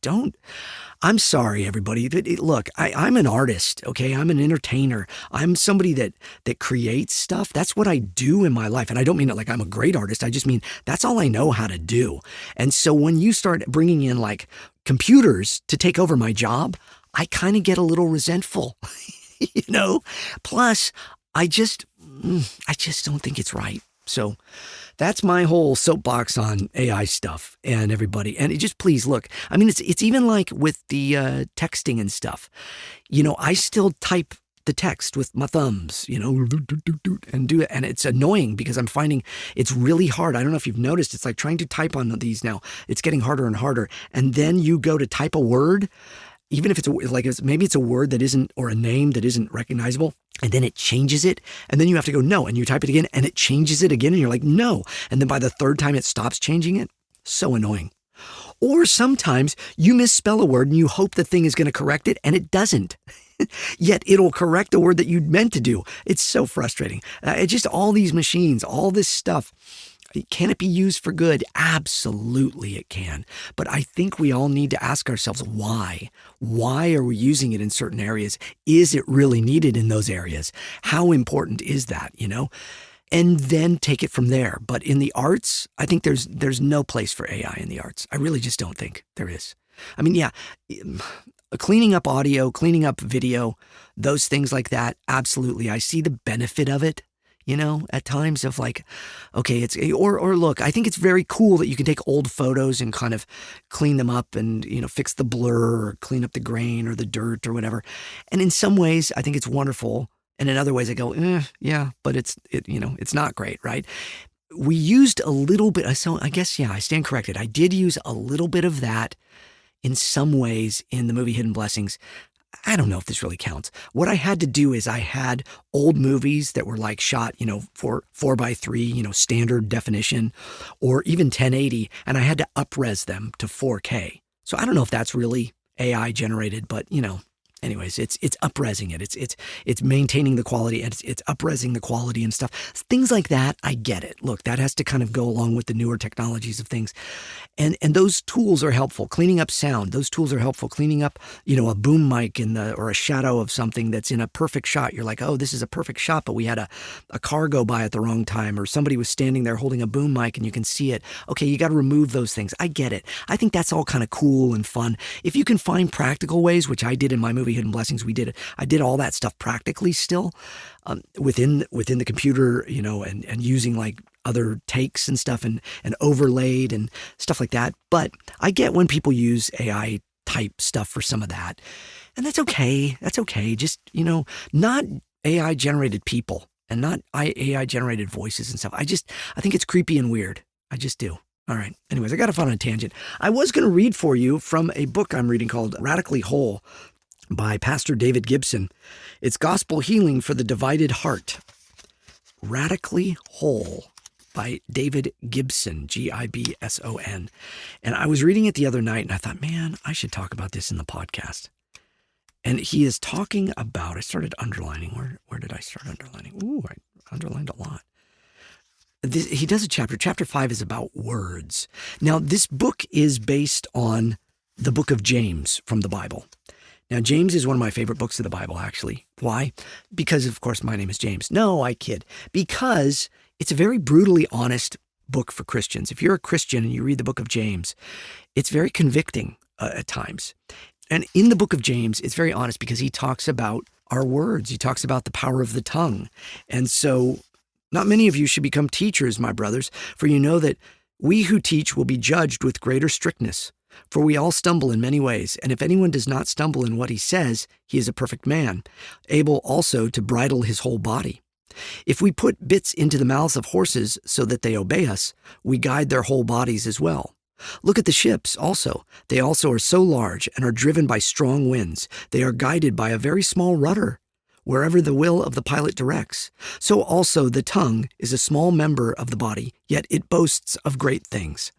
I'm sorry, everybody. Look, I'm an artist, okay? I'm an entertainer. I'm somebody that creates stuff. That's what I do in my life. And I don't mean it like I'm a great artist. I just mean that's all I know how to do. And so when you start bringing in like computers to take over my job, I kind of get a little resentful, Plus, I just don't think it's right. So that's my whole soapbox on AI stuff and everybody. And please look, it's even like with the texting and stuff. I still type the text with my thumbs, and do it. And it's annoying because I'm finding it's really hard. I don't know if you've noticed, it's like trying to type on these now. It's getting harder and harder. And then you go to type a word, even if maybe it's a word that isn't, or a name that isn't recognizable, and then it changes it, and then you have to go, no, and you type it again, and it changes it again, and you're like, no. And then by the third time it stops changing it. So annoying. Or sometimes you misspell a word and you hope the thing is going to correct it, and it doesn't. Yet it'll correct the word that you meant to do. It's so frustrating. It's just all these machines, all this stuff. Can it be used for good? Absolutely it can. But I think we all need to ask ourselves why. Why are we using it in certain areas? Is it really needed in those areas? How important is that, And then take it from there. But in the arts, I think there's no place for AI in the arts. I really just don't think there is. Cleaning up audio, cleaning up video, those things like that, absolutely. I see the benefit of it. At times of like, okay, or look, I think it's very cool that you can take old photos and kind of clean them up and, fix the blur or clean up the grain or the dirt or whatever. And in some ways, I think it's wonderful. And in other ways I go, yeah, but it's not great, right? We used a little bit, so I guess, yeah, I stand corrected. I did use a little bit of that in some ways in the movie Hidden Blessings. I don't know if this really counts. What I had to do is I had old movies that were like shot, 4:3, standard definition, or even 1080, and I had to up-res them to 4K. So I don't know if that's really AI generated, but anyways, it's up-resing it. It's maintaining the quality, and it's up-resing the quality and stuff. Things like that, I get it. Look, that has to kind of go along with the newer technologies of things. And those tools are helpful. Cleaning up sound, those tools are helpful. Cleaning up, a boom mic or a shadow of something that's in a perfect shot. You're like, oh, this is a perfect shot, but we had a car go by at the wrong time, or somebody was standing there holding a boom mic and you can see it. Okay, you got to remove those things. I get it. I think that's all kind of cool and fun. If you can find practical ways, which I did in my movie Hidden Blessings, I did all that stuff practically still within the computer, and using like other takes and stuff and overlaid and stuff like that. But I get when people use AI type stuff for some of that. And that's okay. That's okay. Just, not AI generated people and not AI generated voices and stuff. I think it's creepy and weird. I just do. All right. Anyways, I got off on a tangent. I was going to read for you from a book I'm reading called Radically Whole by Pastor David Gibson. It's Gospel Healing for the Divided Heart. Radically Whole by David Gibson, Gibson. And I was reading it the other night and I thought, man, I should talk about this in the podcast. And he is talking about, I started underlining. Where did I start underlining? Ooh, I underlined a lot. He does a chapter. Chapter 5 is about words. Now, this book is based on the book of James from the Bible. Now, James is one of my favorite books of the Bible, actually. Why? Because, of course, my name is James. No, I kid. Because it's a very brutally honest book for Christians. If you're a Christian and you read the book of James, it's very convicting at times. And in the book of James, it's very honest because he talks about our words. He talks about the power of the tongue. And so not many of you should become teachers, my brothers, for you know that we who teach will be judged with greater strictness. For we all stumble in many ways, and if anyone does not stumble in what he says, he is a perfect man, able also to bridle his whole body. If we put bits into the mouths of horses so that they obey us, we guide their whole bodies as well. Look at the ships also. They also are so large and are driven by strong winds. They are guided by a very small rudder, wherever the will of the pilot directs. So also the tongue is a small member of the body, yet it boasts of great things.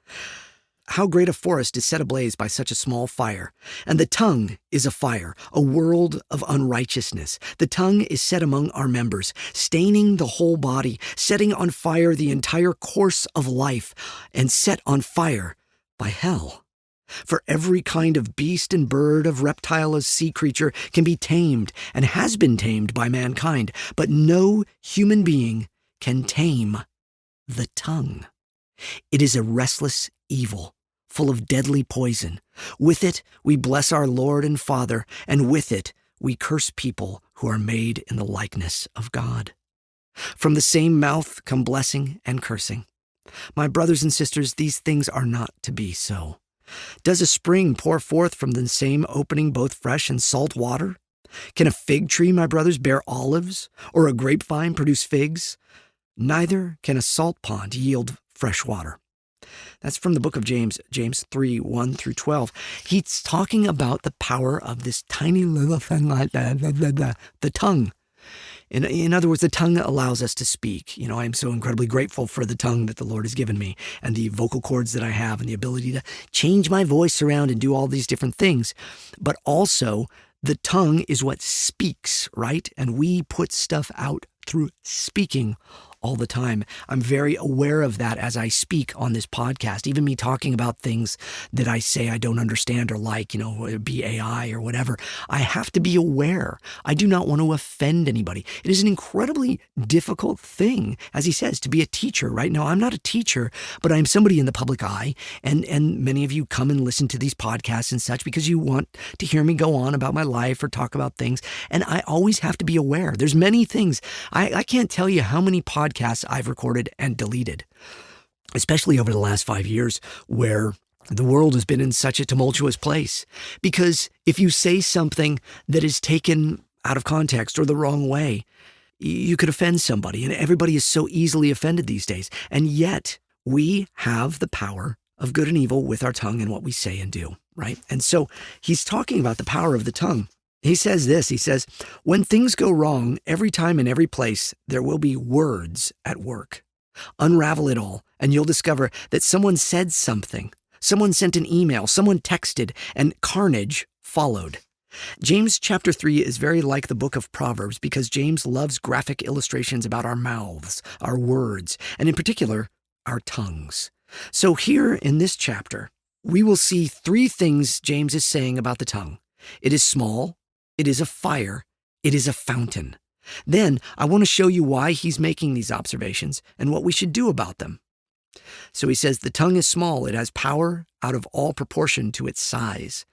How great a forest is set ablaze by such a small fire. And the tongue is a fire, a world of unrighteousness. The tongue is set among our members, staining the whole body, setting on fire the entire course of life, and set on fire by hell. For every kind of beast and bird, of reptile, of sea creature can be tamed and has been tamed by mankind, but no human being can tame the tongue. It is a restless evil, full of deadly poison. With it we bless our Lord and Father, and with it we curse people who are made in the likeness of God. From the same mouth come blessing and cursing. My brothers and sisters, these things are not to be so. Does a spring pour forth from the same opening both fresh and salt water? Can a fig tree, my brothers, bear olives, or a grapevine produce figs? Neither can a salt pond yield fresh water. That's from the book of James, James 3, 1 through 12. He's talking about the power of this tiny little thing like that, the tongue. In other words, the tongue allows us to speak. I'm so incredibly grateful for the tongue that the Lord has given me and the vocal cords that I have and the ability to change my voice around and do all these different things. But also, the tongue is what speaks, right? And we put stuff out through speaking all the time. I'm very aware of that as I speak on this podcast. Even me talking about things that I say I don't understand or like, be AI or whatever. I have to be aware. I do not want to offend anybody. It is an incredibly difficult thing, as he says, to be a teacher. Right now, I'm not a teacher, but I'm somebody in the public eye. And many of you come and listen to these podcasts and such because you want to hear me go on about my life or talk about things. And I always have to be aware. There's many things. I can't tell you how many podcasts I've recorded and deleted, especially over the last 5 years where the world has been in such a tumultuous place. Because if you say something that is taken out of context or the wrong way, you could offend somebody. And everybody is so easily offended these days. And yet we have the power of good and evil with our tongue and what we say and do, right? And so he's talking about the power of the tongue. He says this, he says, when things go wrong, every time and every place, there will be words at work. Unravel it all, and you'll discover that someone said something. Someone sent an email, someone texted, and carnage followed. James chapter 3 is very like the book of Proverbs because James loves graphic illustrations about our mouths, our words, and in particular, our tongues. So here in this chapter, we will see 3 things James is saying about the tongue. It is small. It is a fire. It is a fountain. Then I want to show you why he's making these observations and what we should do about them. So he says, the tongue is small. It has power out of all proportion to its size.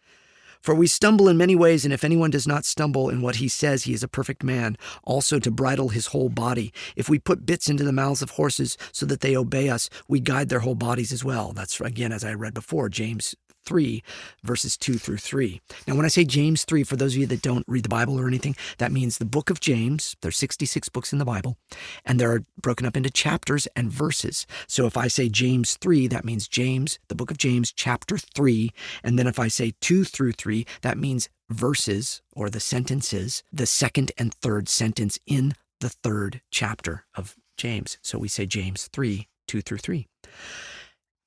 For we stumble in many ways, and if anyone does not stumble in what he says, he is a perfect man, also to bridle his whole body. If we put bits into the mouths of horses so that they obey us, we guide their whole bodies as well. That's, again, as I read before, James 3, verses 2 through 3. Now, when I say James 3, for those of you that don't read the Bible or anything, that means the book of James. There's 66 books in the Bible, and they're broken up into chapters and verses. So if I say James 3, that means James, the book of James, chapter 3. And then if I say 2 through 3, that means verses or the sentences, the second and third sentence in the third chapter of James. So we say James 3, 2 through 3.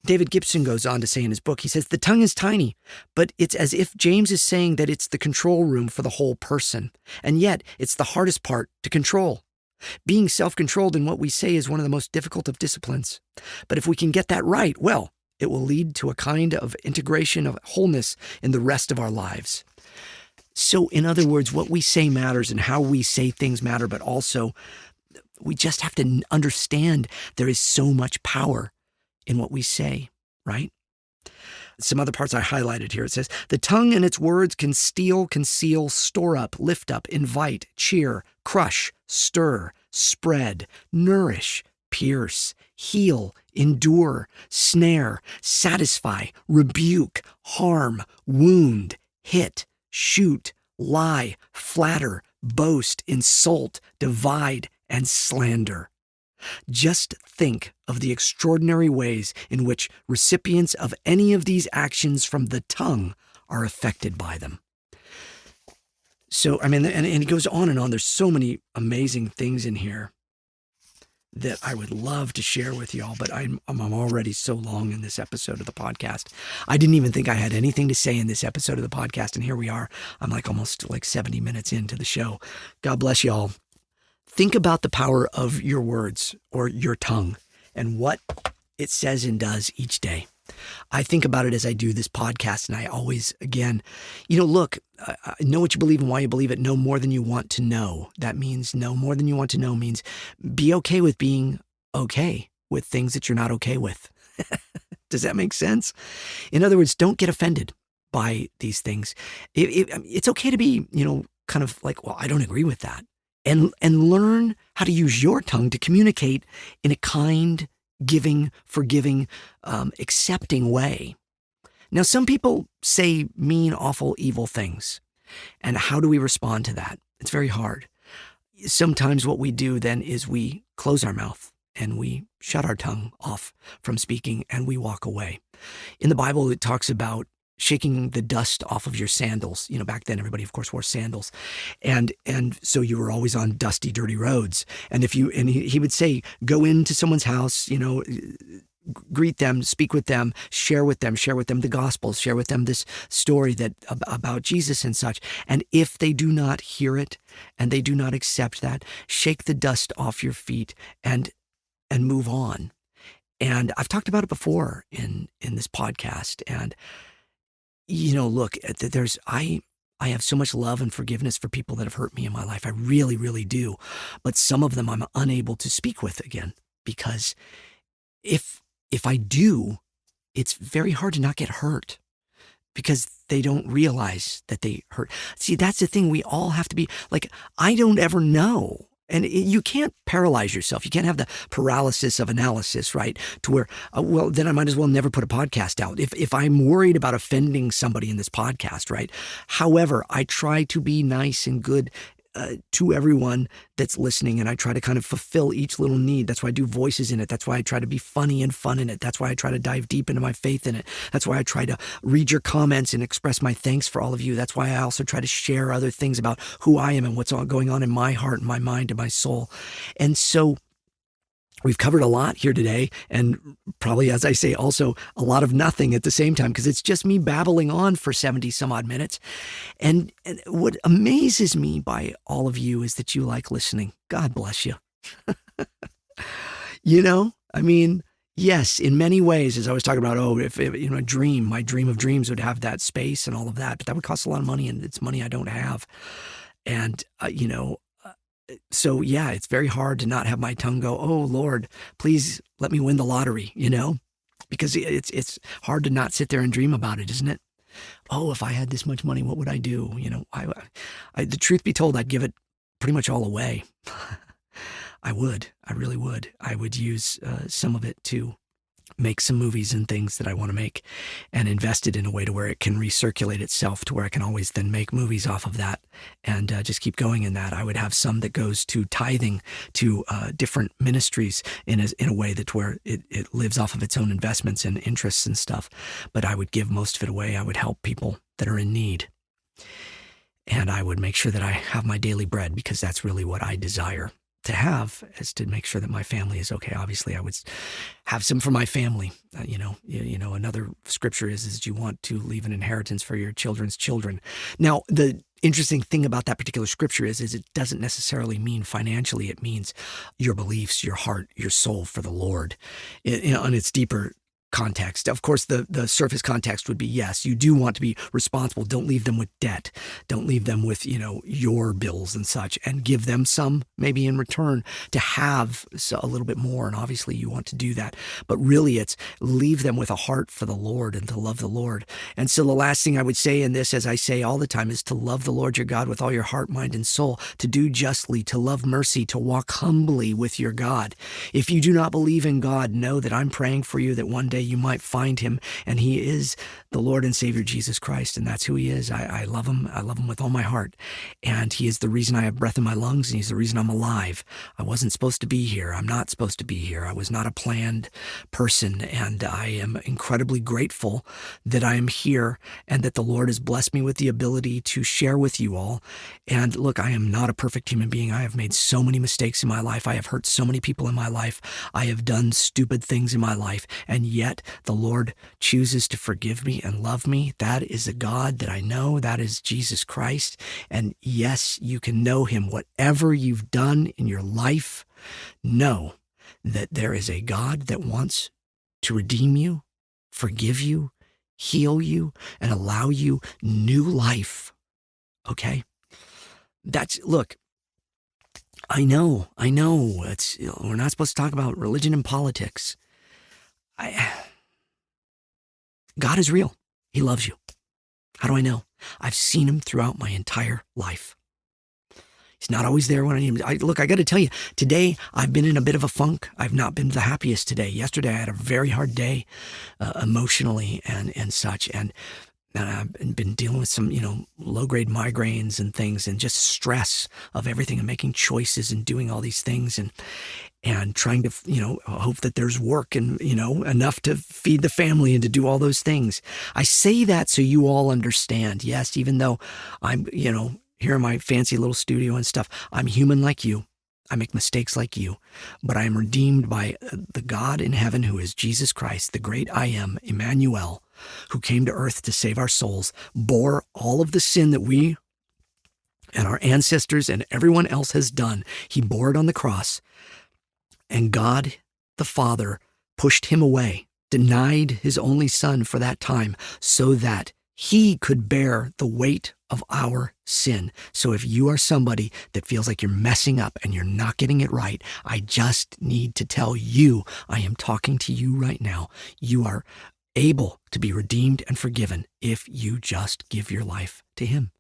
David Gibson goes on to say in his book, he says, the tongue is tiny, but it's as if James is saying that it's the control room for the whole person. And yet it's the hardest part to control. Being self-controlled in what we say is one of the most difficult of disciplines. But if we can get that right, well, it will lead to a kind of integration of wholeness in the rest of our lives. So in other words, what we say matters and how we say things matter, but also we just have to understand there is so much power in what we say, right? Some other parts I highlighted here. It says, the tongue and its words can steal, conceal, store up, lift up, invite, cheer, crush, stir, spread, nourish, pierce, heal, endure, snare, satisfy, rebuke, harm, wound, hit, shoot, lie, flatter, boast, insult, divide, and slander. Just think of the extraordinary ways in which recipients of any of these actions from the tongue are affected by them. So, I mean, and it goes on and on. There's so many amazing things in here that I would love to share with y'all, but I'm already so long in this episode of the podcast. I didn't even think I had anything to say in this episode of the podcast, and here we are. I'm almost 70 minutes into the show. God bless y'all. Think about the power of your words or your tongue and what it says and does each day. I think about it as I do this podcast, and I always, again, look, know what you believe and why you believe it. Know more than you want to know. That means know more than you want to know means be okay with being okay with things that you're not okay with. Does that make sense? In other words, don't get offended by these things. It's okay to be, kind of well, I don't agree with that. And learn how to use your tongue to communicate in a kind, giving, forgiving, accepting way. Now, some people say mean, awful, evil things. And how do we respond to that? It's very hard. Sometimes what we do then is we close our mouth and we shut our tongue off from speaking and we walk away. In the Bible, it talks about shaking the dust off of your sandals. Back then everybody of course wore sandals. And so you were always on dusty, dirty roads. And he would say, go into someone's house, greet them, speak with them, share with them the gospel, share with them this story about Jesus and such. And if they do not hear it and they do not accept that, shake the dust off your feet and move on. And I've talked about it before in this podcast. And look, I have so much love and forgiveness for people that have hurt me in my life. I really, really do. But some of them I'm unable to speak with again, because if I do, it's very hard to not get hurt because they don't realize that they hurt. See, that's the thing. We all have to be I don't ever know. And you can't paralyze yourself. You can't have the paralysis of analysis, right? To where, well, then I might as well never put a podcast out. If I'm worried about offending somebody in this podcast, right? However, I try to be nice and good to everyone that's listening, and I try to kind of fulfill each little need. That's why I do voices in it. That's why I try to be funny and fun in it. That's why I try to dive deep into my faith in it. That's why I try to read your comments and express my thanks for all of you. That's why I also try to share other things about who I am and what's all going on in my heart and my mind and my soul. And so we've covered a lot here today, and probably, as I say, also a lot of nothing at the same time, because it's just me babbling on for 70 some odd minutes. And what amazes me by all of you is that you like listening. God bless you. Yes, in many ways, as I was talking about, if a dream, my dream of dreams would have that space and all of that, but that would cost a lot of money, and it's money I don't have. And, so yeah, it's very hard to not have my tongue go, oh Lord, please let me win the lottery, because it's hard to not sit there and dream about it, isn't it? oh, if I had this much money, what would I do? The truth be told, I'd give it pretty much all away. I really would. I would use some of it to make some movies and things that I want to make and invest it in a way to where it can recirculate itself to where I can always then make movies off of that and just keep going in that. I would have some that goes to tithing to different ministries in a way that where it lives off of its own investments and interests and stuff. But I would give most of it away. I would help people that are in need. And I would make sure that I have my daily bread, because that's really what I desire to have, is to make sure that my family is okay. Obviously, I would have some for my family. Another scripture is you want to leave an inheritance for your children's children. Now, the interesting thing about that particular scripture is it doesn't necessarily mean financially. It means your beliefs, your heart, your soul for the Lord, in its deeper context. Of course, the surface context would be, yes, you do want to be responsible. Don't leave them with debt. Don't leave them with, your bills and such, and give them some maybe in return to have a little bit more. And obviously you want to do that. But really it's leave them with a heart for the Lord and to love the Lord. And so the last thing I would say in this, as I say all the time, is to love the Lord your God with all your heart, mind, and soul, to do justly, to love mercy, to walk humbly with your God. If you do not believe in God, know that I'm praying for you that one day you might find him, and he is the Lord and Savior Jesus Christ, and that's who he is. I love him. I love him with all my heart, and he is the reason I have breath in my lungs, and he's the reason I'm alive. I wasn't supposed to be here. I'm not supposed to be here. I was not a planned person, and I am incredibly grateful that I am here and that the Lord has blessed me with the ability to share with you all. And look, I am not a perfect human being. I have made so many mistakes in my life. I have hurt so many people in my life. I have done stupid things in my life, and yet the Lord chooses to forgive me and love me. That is a God that I know. That is Jesus Christ. And yes, you can know him. Whatever you've done in your life, know that there is a God that wants to redeem you, forgive you, heal you, and allow you new life. Okay? Look, I know we're not supposed to talk about religion and politics. God is real. He loves you. How do I know? I've seen him throughout my entire life. He's not always there when I need him. Look, I got to tell you, today I've been in a bit of a funk. I've not been the happiest today. Yesterday I had a very hard day emotionally and such. And I've been dealing with some, low-grade migraines and things, and just stress of everything, and making choices and doing all these things, and trying to, hope that there's work and, enough to feed the family and to do all those things. I say that so you all understand. Yes, even though I'm, here in my fancy little studio and stuff, I'm human like you. I make mistakes like you, but I am redeemed by the God in heaven, who is Jesus Christ, the great I am, Emmanuel, who came to earth to save our souls, bore all of the sin that we and our ancestors and everyone else has done. He bore it on the cross, and God the Father pushed him away, denied his only son for that time, so that he could bear the weight of our sin. So if you are somebody that feels like you're messing up and you're not getting it right, I just need to tell you, I am talking to you right now. You are able to be redeemed and forgiven if you just give your life to him.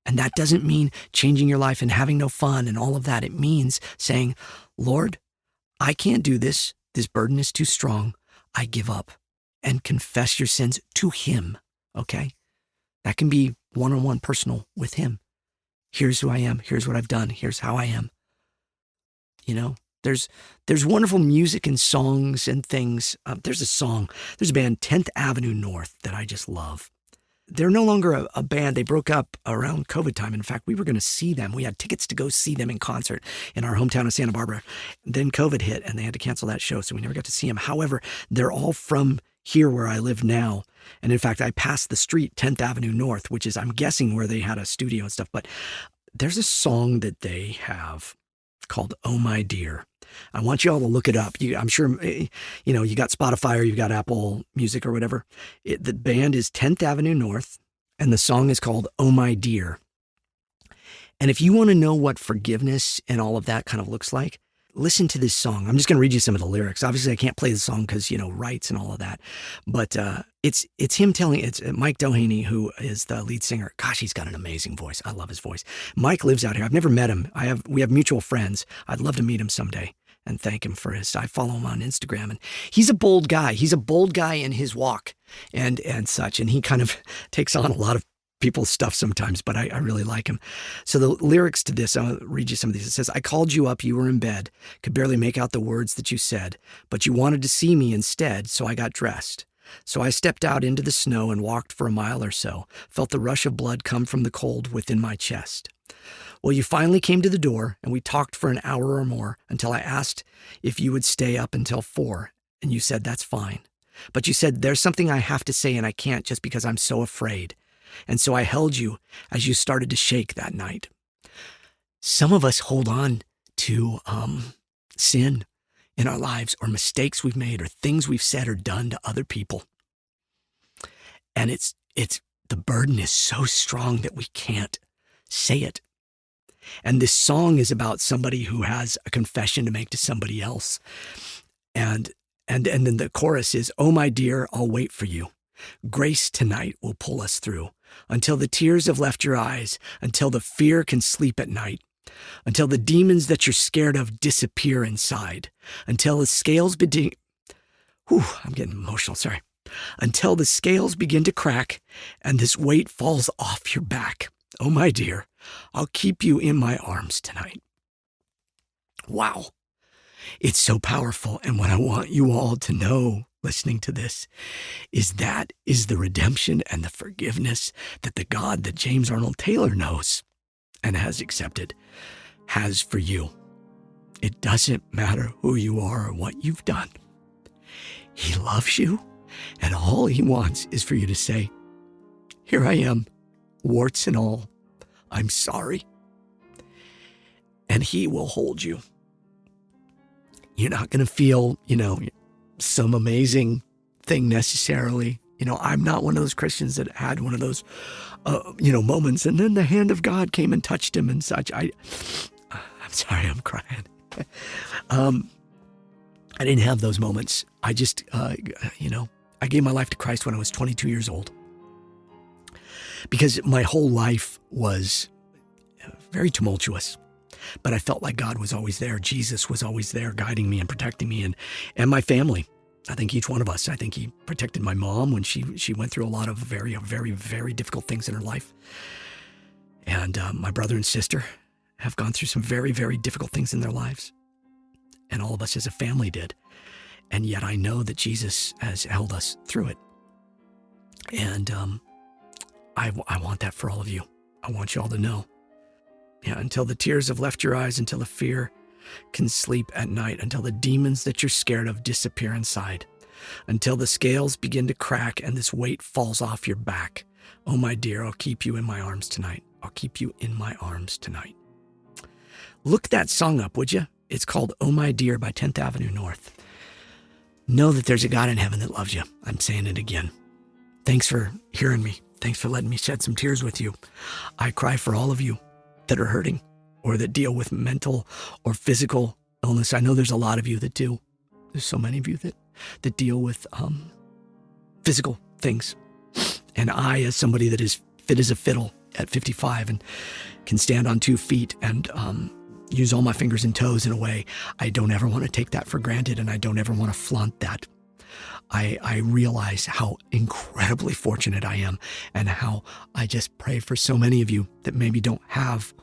And that doesn't mean changing your life and having no fun and all of that. It means saying, Lord, I can't do this. This burden is too strong. I give up, and confess your sins to him. Okay? That can be one-on-one personal with him. Here's who I am. Here's what I've done. Here's how I am. There's wonderful music and songs and things. There's a band, 10th Avenue North, that I just love. They're no longer a band. They broke up around COVID time. In fact, we were going to see them. We had tickets to go see them in concert in our hometown of Santa Barbara. Then COVID hit and they had to cancel that show, so we never got to see them. However, they're all from here where I live now. And in fact, I passed the street, 10th Avenue North, which is, I'm guessing, where they had a studio and stuff. But there's a song that they have called Oh My Dear. I want you all to look it up. I'm sure, you got Spotify or you got Apple Music or whatever. The band is 10th Avenue North, and the song is called Oh My Dear. And if you want to know what forgiveness and all of that kind of looks like, listen to this song. I'm just going to read you some of the lyrics. Obviously, I can't play the song because, rights and all of that. But it's him telling, it's Mike Doheny, who is the lead singer. Gosh, he's got an amazing voice. I love his voice. Mike lives out here. I've never met him. We have mutual friends. I'd love to meet him someday and thank him for I follow him on Instagram. And he's a bold guy. He's a bold guy in his walk and such. And he kind of takes on a lot of people's stuff sometimes, but I really like him. So the lyrics to this, I'll read you some of these. It says, I called you up, you were in bed, could barely make out the words that you said, but you wanted to see me instead, so I got dressed. So I stepped out into the snow and walked for a mile or so, felt the rush of blood come from the cold within my chest. Well, you finally came to the door, and we talked for an hour or more until I asked if you would stay up until 4, and you said that's fine. But you said, there's something I have to say, and I can't just because I'm so afraid. And so I held you as you started to shake that night. Some of us hold on to sin in our lives, or mistakes we've made, or things we've said or done to other people. And it's the burden is so strong that we can't say it. And this song is about somebody who has a confession to make to somebody else. And then the chorus is, oh, my dear, I'll wait for you. Grace tonight will pull us through until the tears have left your eyes, until the fear can sleep at night, until the demons that you're scared of disappear inside, until the scales begin. I'm getting emotional, sorry. Until the scales begin to crack and this weight falls off your back. Oh, my dear, I'll keep you in my arms tonight. Wow. It's so powerful. And what I want you all to know listening to this is that is the redemption and the forgiveness that the God that James Arnold Taylor knows and has accepted has for you. It doesn't matter who you are or what you've done. He loves you, and all he wants is for you to say, here I am, warts and all. I'm sorry. And he will hold you. You're not going to feel, some amazing thing necessarily. I'm not one of those Christians that had one of those, moments. And then the hand of God came and touched him and such. I'm sorry, I'm crying. I didn't have those moments. I just, I gave my life to Christ when I was 22 years old. Because my whole life was very tumultuous. But I felt like God was always there. Jesus was always there guiding me and protecting me and my family. I think each one of us. I think he protected my mom when she went through a lot of very, very, very difficult things in her life. And my brother and sister have gone through some very, very difficult things in their lives. And all of us as a family did. And yet I know that Jesus has held us through it. And I want that for all of you. I want you all to know. Yeah, until the tears have left your eyes, until the fear can sleep at night, until the demons that you're scared of disappear inside, until the scales begin to crack and this weight falls off your back. Oh, my dear, I'll keep you in my arms tonight. I'll keep you in my arms tonight. Look that song up, would you? It's called Oh, My Dear by 10th Avenue North. Know that there's a God in heaven that loves you. I'm saying it again. Thanks for hearing me. Thanks for letting me shed some tears with you. I cry for all of you that are hurting or that deal with mental or physical illness. I know there's a lot of you that do. There's so many of you that deal with physical things. And I, as somebody that is fit as a fiddle at 55 and can stand on 2 feet and use all my fingers and toes in a way, I don't ever want to take that for granted, and I don't ever want to flaunt that. I realize how incredibly fortunate I am, and how I just pray for so many of you that maybe don't have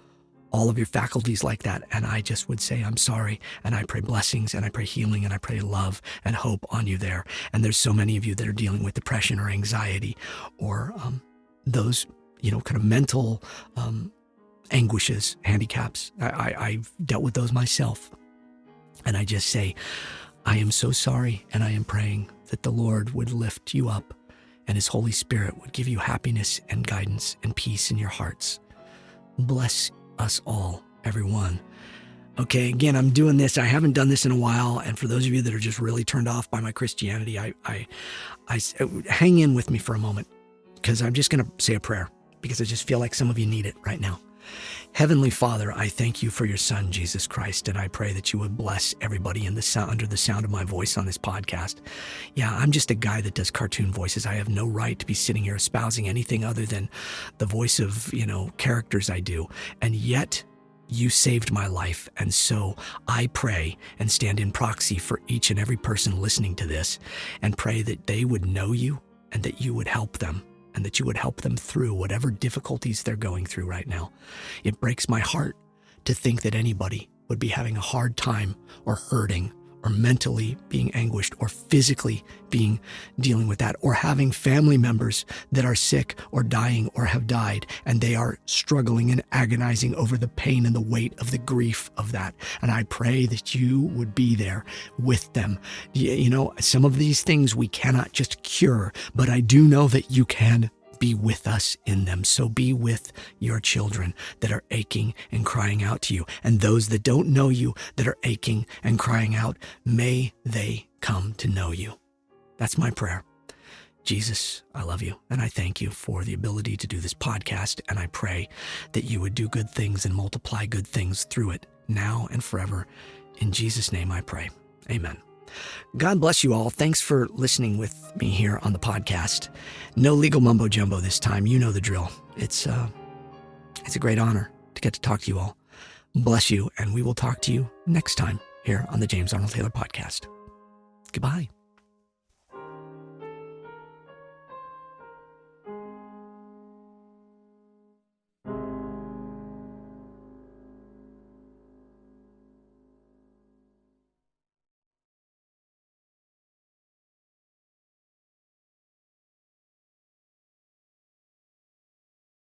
all of your faculties like that. And I just would say, I'm sorry. And I pray blessings, and I pray healing, and I pray love and hope on you there. And there's so many of you that are dealing with depression or anxiety or those, kind of mental anguishes, handicaps. I've dealt with those myself. And I just say, I am so sorry, and I am praying that the Lord would lift you up and his Holy Spirit would give you happiness and guidance and peace in your hearts. Bless us all, everyone. Okay, again, I'm doing this. I haven't done this in a while, and for those of you that are just really turned off by my Christianity, I hang in with me for a moment, because I'm just going to say a prayer, because I just feel like some of you need it right now. Heavenly Father, I thank you for your Son, Jesus Christ, and I pray that you would bless everybody in the under the sound of my voice on this podcast. Yeah, I'm just a guy that does cartoon voices. I have no right to be sitting here espousing anything other than the voice of, characters I do. And yet, you saved my life, and so I pray and stand in proxy for each and every person listening to this and pray that they would know you and that you would help them and that you would help them through whatever difficulties they're going through right now. It breaks my heart to think that anybody would be having a hard time or hurting or mentally being anguished or physically dealing with that, or having family members that are sick or dying or have died, and they are struggling and agonizing over the pain and the weight of the grief of that. And I pray that you would be there with them. Some of these things we cannot just cure, but I do know that you can be with us in them. So be with your children that are aching and crying out to you. And those that don't know you that are aching and crying out, may they come to know you. That's my prayer. Jesus, I love you. And I thank you for the ability to do this podcast. And I pray that you would do good things and multiply good things through it now and forever. In Jesus' name I pray. Amen. God bless you all. Thanks for listening with me here on the podcast. No legal mumbo jumbo this time. You know the drill. It's a great honor to get to talk to you all. Bless you, and we will talk to you next time here on the James Arnold Taylor Podcast. Goodbye.